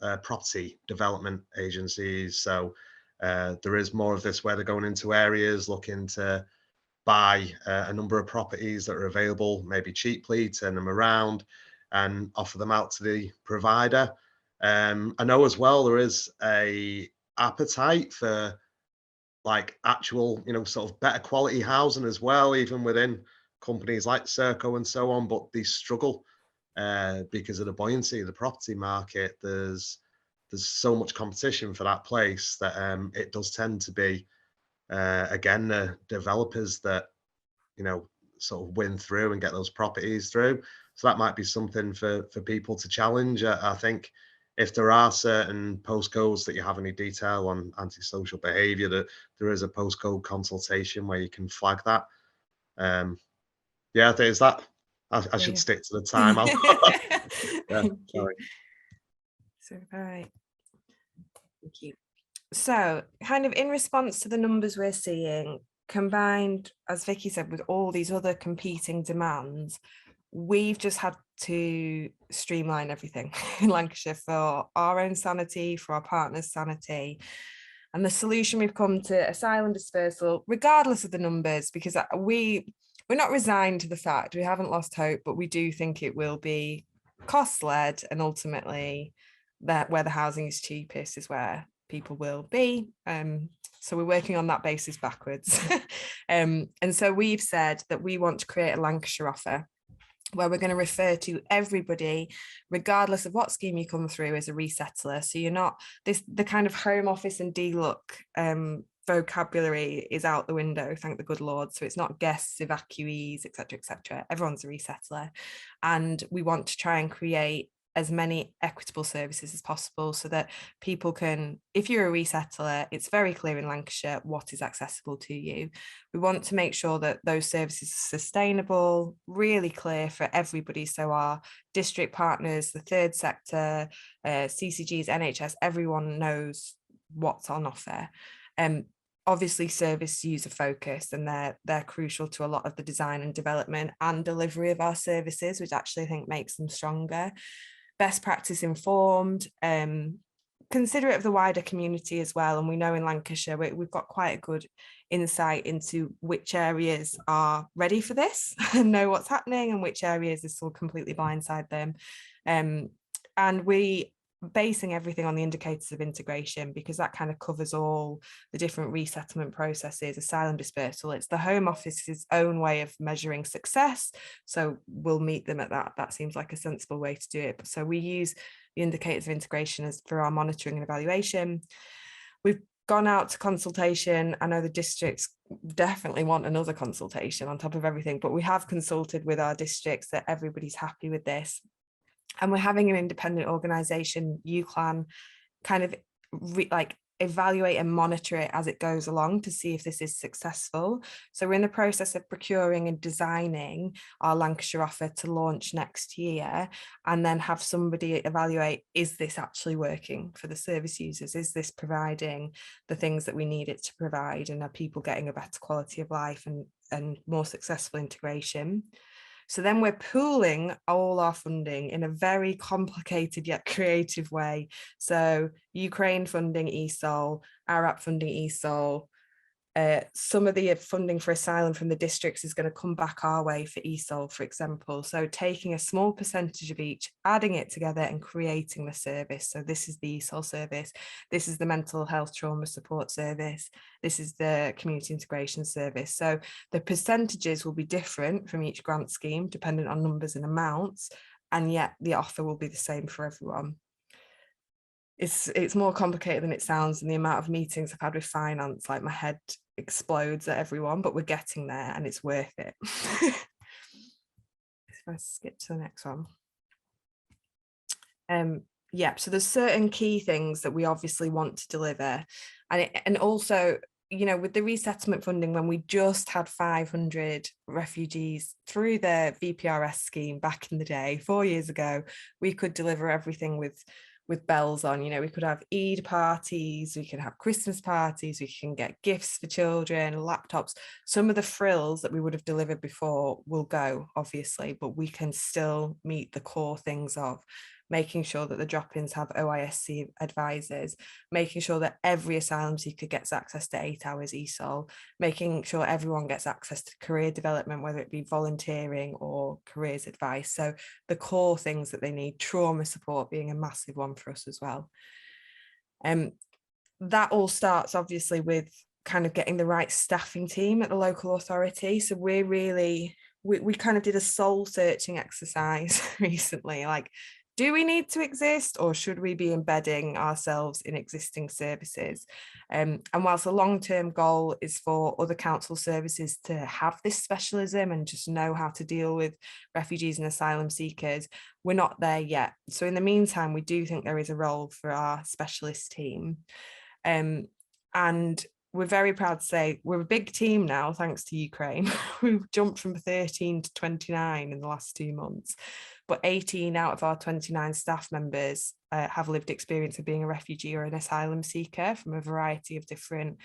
of property development agencies. So there is more of this where they're going into areas looking to buy a number of properties that are available, maybe cheaply, turn them around and offer them out to the provider. I know as well there is a appetite for like actual, sort of better quality housing as well, even within companies like Serco and so on, but they struggle because of the buoyancy of the property market. There's so much competition for that place that it does tend to be again the developers that sort of win through and get those properties through. So that might be something for people to challenge. I think if there are certain postcodes that you have any detail on antisocial behaviour, that there is a postcode consultation where you can flag that. Yeah, there's that. I should stick to the time. Yeah, sorry. So, all right. Thank you. So kind of in response to the numbers we're seeing, combined, as Vicky said, with all these other competing demands, we've just had to streamline everything in Lancashire for our own sanity, for our partners' sanity. And the solution we've come to asylum dispersal, regardless of the numbers, because we're not resigned to the fact, we haven't lost hope, but we do think it will be cost-led, and ultimately that where the housing is cheapest is where people will be. So we're working on that basis backwards. And so we've said that we want to create a Lancashire offer where we're going to refer to everybody, regardless of what scheme you come through, as a resettler. So you're not the kind of Home Office and DLUC vocabulary is out the window, thank the good Lord. So it's not guests, evacuees, etc., etc. Everyone's a resettler. And we want to try and create as many equitable services as possible so that people can, if you're a resettler, it's very clear in Lancashire what is accessible to you. We want to make sure that those services are sustainable, really clear for everybody. So our district partners, the third sector, CCGs, NHS, everyone knows what's on offer. Obviously service user focused, and they're crucial to a lot of the design and development and delivery of our services, which actually I think makes them stronger. Best practice informed, considerate of the wider community as well. And we know in Lancashire, we've got quite a good insight into which areas are ready for this and know what's happening, and which areas this will completely blindside them. And we basing everything on the indicators of integration, because that kind of covers all the different resettlement processes. Asylum dispersal, it's the Home Office's own way of measuring success, so we'll meet them at that. That seems like a sensible way to do it. So we use the indicators of integration as for our monitoring and evaluation. We've gone out to consultation. I know the districts definitely want another consultation on top of everything, but we have consulted with our districts that everybody's happy with this. And we're having an independent organisation, UCLAN, kind of evaluate and monitor it as it goes along to see if this is successful. So we're in the process of procuring and designing our Lancashire offer to launch next year, and then have somebody evaluate, is this actually working for the service users? Is this providing the things that we need it to provide? And are people getting a better quality of life and more successful integration? So then we're pooling all our funding in a very complicated yet creative way. So Ukraine funding ESOL, Arab funding ESOL, some of the funding for asylum from the districts is going to come back our way for ESOL, for example. So taking a small percentage of each, adding it together and creating the service. So this is the ESOL service. This is the mental health trauma support service. This is the community integration service. So the percentages will be different from each grant scheme, dependent on numbers and amounts, and yet the offer will be the same for everyone. It's more complicated than it sounds, and the amount of meetings I've had with finance, like my head explodes at everyone, but we're getting there and it's worth it. If I skip to the next one. Yeah, so there's certain key things that we obviously want to deliver, and also, you know, with the resettlement funding, when we just had 500 refugees through the VPRS scheme back in the day, 4 years ago, we could deliver everything with bells on. You know, we could have Eid parties, we can have Christmas parties, we can get gifts for children, laptops. Some of the frills that we would have delivered before will go, obviously, but we can still meet the core things of making sure that the drop-ins have OISC advisors, making sure that every asylum seeker gets access to 8 hours ESOL, making sure everyone gets access to career development, whether it be volunteering or careers advice. So the core things that they need, trauma support being a massive one for us as well. That all starts obviously with kind of getting the right staffing team at the local authority. So we're really, we kind of did a soul searching exercise recently, like, do we need to exist, or should we be embedding ourselves in existing services? And whilst the long-term goal is for other council services to have this specialism and just know how to deal with refugees and asylum seekers, we're not there yet. So in the meantime, we do think there is a role for our specialist team. And we're very proud to say we're a big team now, thanks to Ukraine. We've jumped from 13 to 29 in the last 2 months. but 18 out of our 29 staff members have lived experience of being a refugee or an asylum seeker from a variety of different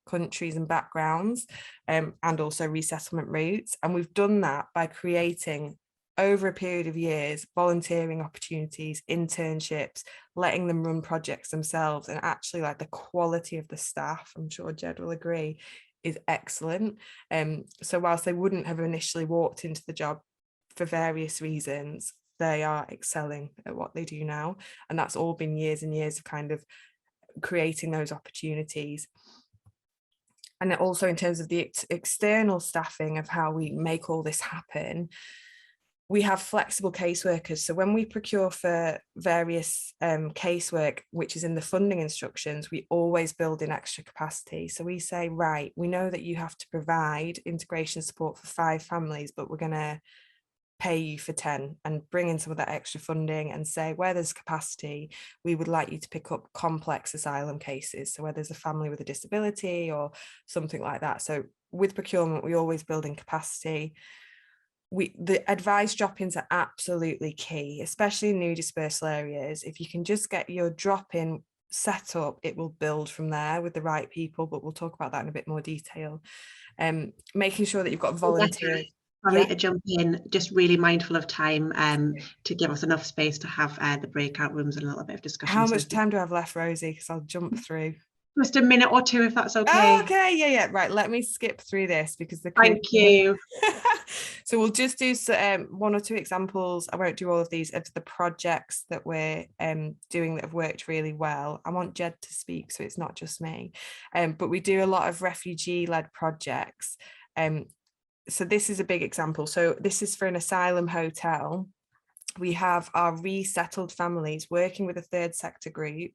countries and backgrounds, and also resettlement routes. And we've done that by creating, over a period of years, volunteering opportunities, internships, letting them run projects themselves. And actually, like, the quality of the staff, I'm sure Jed will agree, is excellent. So whilst they wouldn't have initially walked into the job for various reasons, they are excelling at what they do now. And that's all been years and years of kind of creating those opportunities. And also in terms of the external staffing of how we make all this happen, we have flexible caseworkers. So when we procure for various casework, which is in the funding instructions, we always build in extra capacity. So we say, right, we know that you have to provide integration support for 5 families, but we're going to pay you for 10, and bring in some of that extra funding and say, where there's capacity, we would like you to pick up complex asylum cases. So where there's a family with a disability or something like that. So with procurement, we always build in capacity. The advised drop-ins are absolutely key, especially in new dispersal areas. If you can just get your drop-in set up, it will build from there with the right people, but we'll talk about that in a bit more detail. Making sure that you've got volunteers. Sorry to jump in, just really mindful of time to give us enough space to have the breakout rooms and a little bit of discussion. How much time do I have left, Rosie? Because I'll jump through. Just a minute or two, if that's okay. Oh, okay, yeah, right. Let me skip through this because the thank you. So we'll just do 1 or 2 examples. I won't do all of these, of the projects that we're doing that have worked really well. I want Jed to speak, so it's not just me. But we do a lot of refugee-led projects. So this is a big example. So this is for an asylum hotel. We have our resettled families working with a third sector group,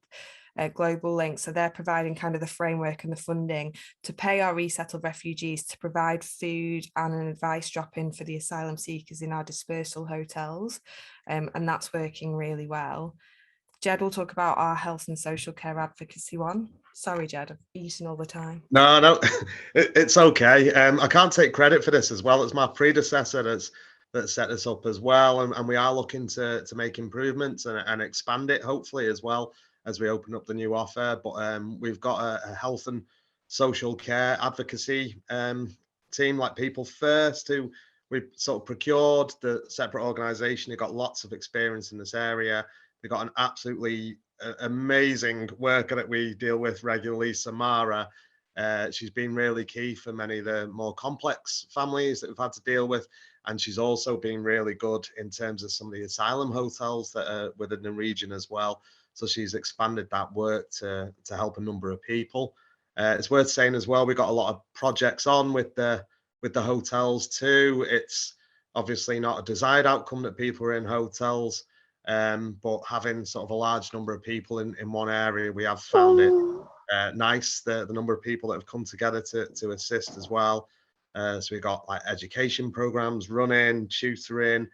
Global Link. So they're providing kind of the framework and the funding to pay our resettled refugees to provide food and an advice drop-in for the asylum seekers in our dispersal hotels. And that's working really well. Jed will talk about our health and social care advocacy one. Sorry, Jed, I've eaten all the time. No, it's okay. I can't take credit for this as well. It's my predecessor that set this up as well. And we are looking to make improvements and expand it, hopefully, as well as we open up the new offer. But we've got a health and social care advocacy team, like People First, who we've sort of procured, the separate organisation. They've got lots of experience in this area. They've got an absolutely amazing worker that we deal with regularly, Samara. She's been really key for many of the more complex families that we've had to deal with. And she's also been really good in terms of some of the asylum hotels that are within the region as well. So she's expanded that work to help a number of people. It's worth saying as well, we've got a lot of projects on with the hotels too. It's obviously not a desired outcome that people are in hotels, but having sort of a large number of people in one area, we have found it nice, the number of people that have come together to assist as well. So we got like education programs running, tutoring,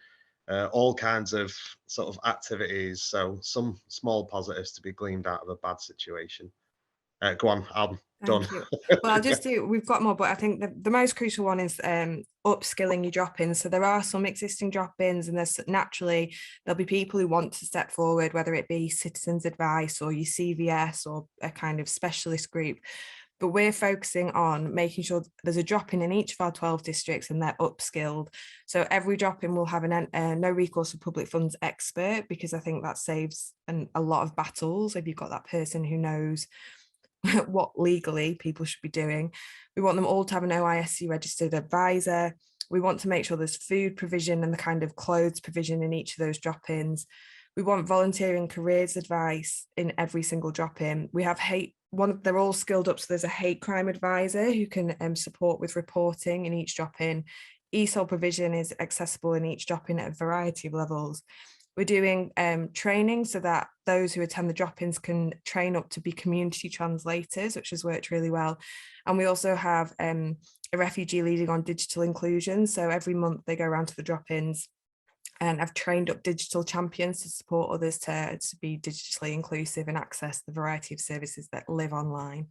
all kinds of sort of activities. So some small positives to be gleaned out of a bad situation. Go on, I'm done. Thank you. Well, I'll just do, we've got more, but I think the most crucial one is upskilling your drop-ins. So there are some existing drop-ins, and there's naturally, there'll be people who want to step forward, whether it be Citizens Advice or your CVS or a kind of specialist group. But we're focusing on making sure there's a drop-in in each of our 12 districts and they're upskilled. So every drop-in will have a no recourse for public funds expert, because I think that saves a lot of battles if you've got that person who knows what legally people should be doing. We want them all to have an OISC registered advisor. We want to make sure there's food provision and the kind of clothes provision in each of those drop-ins. We want volunteering careers advice in every single drop-in. We have they're all skilled up, so there's a hate crime advisor who can support with reporting in each drop-in. ESOL provision is accessible in each drop-in at a variety of levels. We're doing training so that those who attend the drop-ins can train up to be community translators, which has worked really well. And we also have a refugee leading on digital inclusion. So every month they go around to the drop-ins, and I've trained up digital champions to support others to be digitally inclusive and access the variety of services that live online.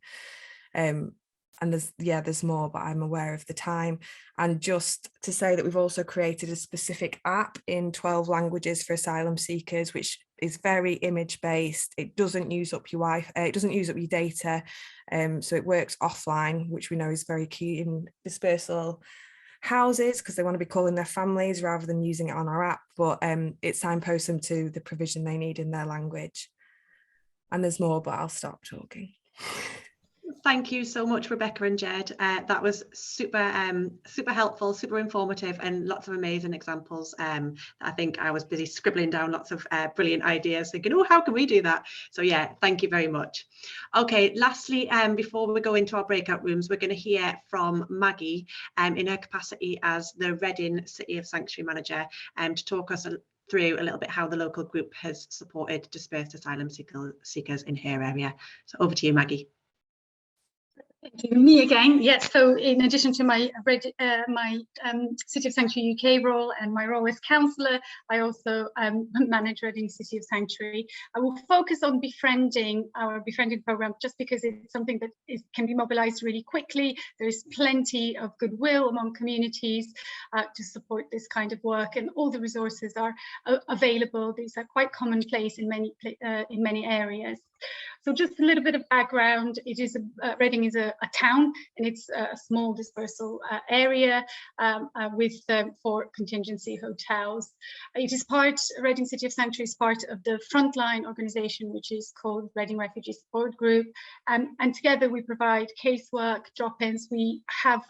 and there's more, but I'm aware of the time. And just to say that we've also created a specific app in 12 languages for asylum seekers, which is very image based. It doesn't use up your Wi-Fi, it doesn't use up your data, so it works offline, which we know is very key in dispersal houses because they want to be calling their families rather than using it on our app. But it signposts them to the provision they need in their language. And there's more, but I'll stop talking. Thank you so much, Rebecca and Jed. That was super helpful, super informative, and lots of amazing examples. I think I was busy scribbling down lots of brilliant ideas, thinking, oh, how can we do that? So yeah, thank you very much. Okay, lastly, before we go into our breakout rooms, we're going to hear from Maggie in her capacity as the Reading City of Sanctuary Manager, to talk us through a little bit how the local group has supported dispersed asylum seekers in her area. So over to you, Maggie. Thank you. Me again. Yes. So in addition to my City of Sanctuary UK role and my role as councillor, I also manage Reading City of Sanctuary. I will focus on our befriending programme, just because it's something that can be mobilised really quickly. There is plenty of goodwill among communities to support this kind of work, and all the resources are available. These are quite commonplace in many areas. So just a little bit of background. It is Reading is a town, and it's a small dispersal area with 4 contingency hotels. Reading City of Sanctuary is part of the frontline organisation, which is called Reading Refugee Support Group. And together we provide casework, drop-ins. We have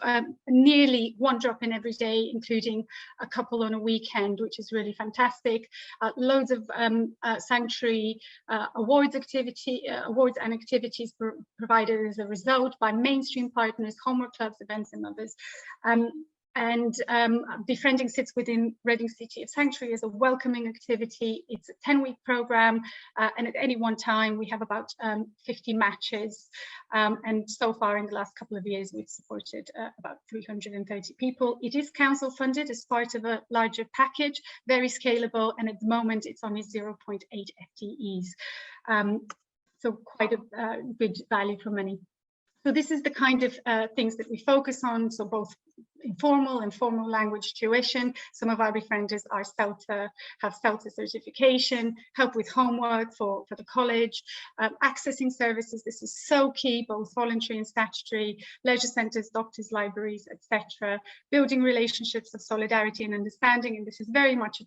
nearly 1 drop-in every day, including a couple on a weekend, which is really fantastic. Loads of sanctuary awards and activities provided as a result by mainstream partners, homework clubs, events, and others. Befriending sits within Reading City of Sanctuary as a welcoming activity. It's a 10-week programme, and at any one time we have about 50 matches. And so far in the last couple of years, we've supported about 330 people. It is council funded as part of a larger package, very scalable, and at the moment it's only 0.8 FTEs. So quite a good value for money. So this is the kind of things that we focus on. So both informal and formal language tuition. Some of our befrienders are have CELTA certification, help with homework for the college, accessing services. This is so key, both voluntary and statutory, leisure centres, doctors, libraries, etc. Building relationships of solidarity and understanding, and this is very much a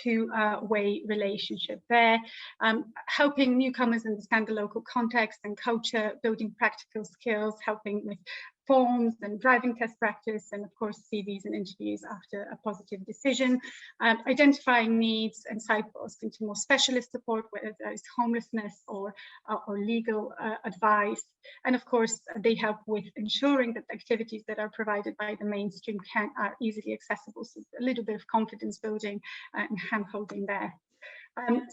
two-way relationship there. Helping newcomers understand the local context and culture, building practical skills, helping with forms and driving test practice, and of course CVs and interviews after a positive decision, identifying needs and signposts into more specialist support, whether that is homelessness or legal advice. And of course they help with ensuring that the activities that are provided by the mainstream are easily accessible, so a little bit of confidence building and hand holding there.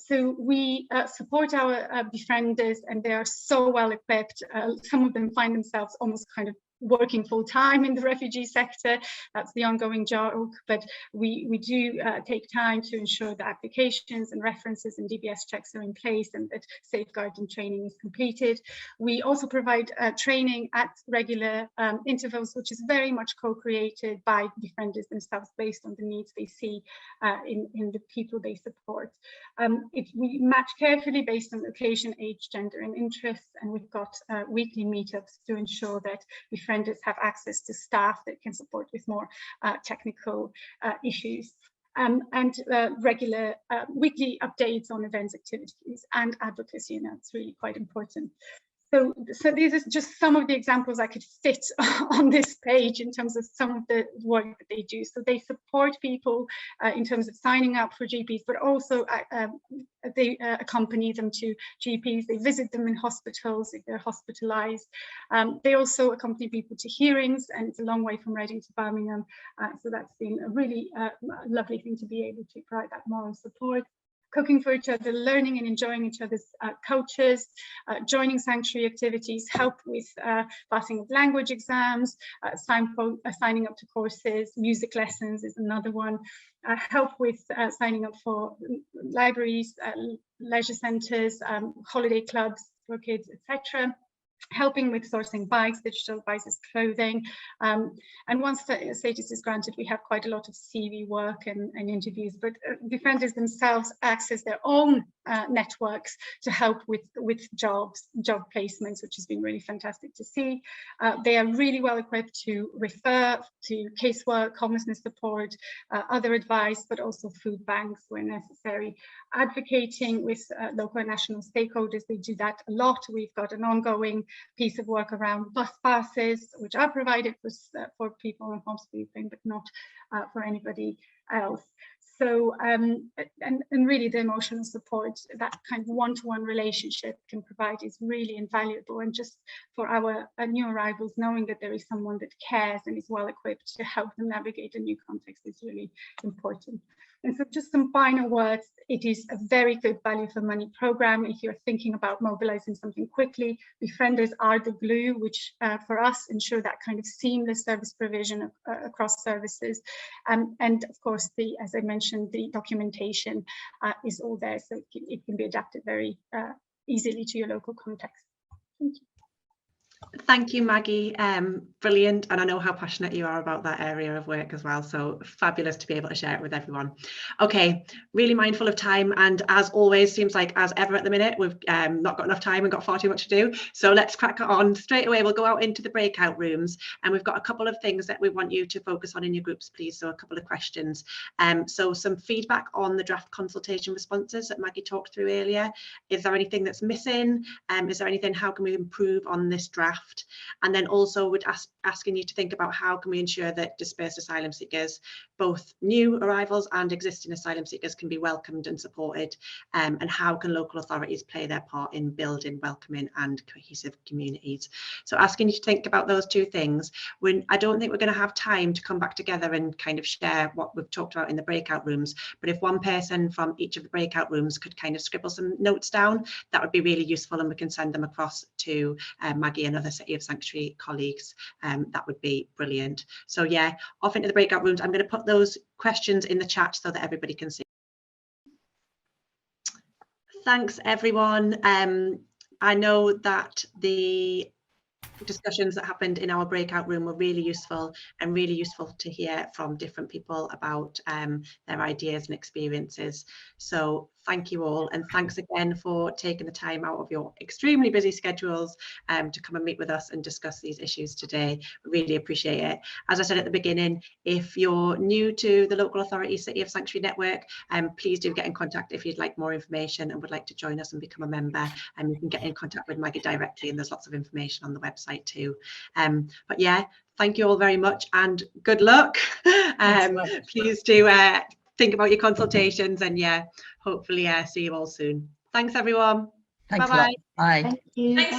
So we support our befrienders, and they are so well equipped. Some of them find themselves almost kind of working full-time in the refugee sector. That's the ongoing joke, but we do take time to ensure that applications and references and DBS checks are in place and that safeguarding training is completed. We also provide training at regular intervals, which is very much co-created by befrienders themselves based on the needs they see in the people they support. We match carefully based on location, age, gender and interests, and we've got weekly meetups to ensure that befrienders have access to staff that can support with more technical issues. And regular weekly updates on events, activities and advocacy, and that's really quite important. So these are just some of the examples I could fit on this page in terms of some of the work that they do. So they support people in terms of signing up for GPs, but also they accompany them to GPs. They visit them in hospitals if they're hospitalised. They also accompany people to hearings, and it's a long way from Reading to Birmingham. So that's been a really lovely thing to be able to provide that moral support. Cooking for each other, learning and enjoying each other's cultures, joining sanctuary activities, help with passing of language exams, signing up to courses, music lessons is another one, help with signing up for libraries, leisure centres, holiday clubs for kids, etc. helping with sourcing bikes, digital devices, clothing. And once the status is granted, we have quite a lot of CV work and interviews, but befrienders themselves access their own networks to help with job placements, which has been really fantastic to see. They are really well equipped to refer to casework, homelessness support, other advice, but also food banks where necessary. Advocating with local and national stakeholders, they do that a lot. We've got an ongoing piece of work around bus passes, which are provided for people on homes for Ukraine, but not for anybody else. So, and really the emotional support that kind of one-to-one relationship can provide is really invaluable. And just for our new arrivals, knowing that there is someone that cares and is well equipped to help them navigate a new context is really important. And so just some final words, it is a very good value for money program. If you're thinking about mobilizing something quickly, befrienders are the glue, which for us ensure that kind of seamless service provision across services. And of course, as I mentioned, the documentation is all there, so it can be adapted very easily to your local context. Thank you. Thank you, Maggie. Brilliant. And I know how passionate you are about that area of work as well. So fabulous to be able to share it with everyone. Okay, really mindful of time. And as always, seems like as ever at the minute, we've not got enough time and got far too much to do. So let's crack on straight away. We'll go out into the breakout rooms and we've got a couple of things that we want you to focus on in your groups, please. So a couple of questions. So some feedback on the draft consultation responses that Maggie talked through earlier. Is there anything that's missing? Is there anything, how can we improve on this draft? And then also would asking you to think about how can we ensure that dispersed asylum seekers, both new arrivals and existing asylum seekers, can be welcomed and supported, and how can local authorities play their part in building welcoming and cohesive communities. So asking you to think about those two things. I don't think we're going to have time to come back together and kind of share what we've talked about in the breakout rooms, but if one person from each of the breakout rooms could kind of scribble some notes down, that would be really useful, and we can send them across to Maggie and other City of Sanctuary colleagues. That would be brilliant. So yeah, off into the breakout rooms. I'm going to put those questions in the chat so that everybody can see. Thanks, everyone. I know that the discussions that happened in our breakout room were really useful, and really useful to hear from different people about their ideas and experiences. So thank you all, and thanks again for taking the time out of your extremely busy schedules to come and meet with us and discuss these issues today. We really appreciate it. As I said at the beginning, if you're new to the local authority City of Sanctuary network, please do get in contact if you'd like more information and would like to join us and become a member, and you can get in contact with Maggie directly, and there's lots of information on the website too. But yeah, thank you all very much and good luck. Please do think about your consultations, and yeah, hopefully see you all soon. Thanks everyone. Thanks Bye-bye. Bye. Thank you. Thanks.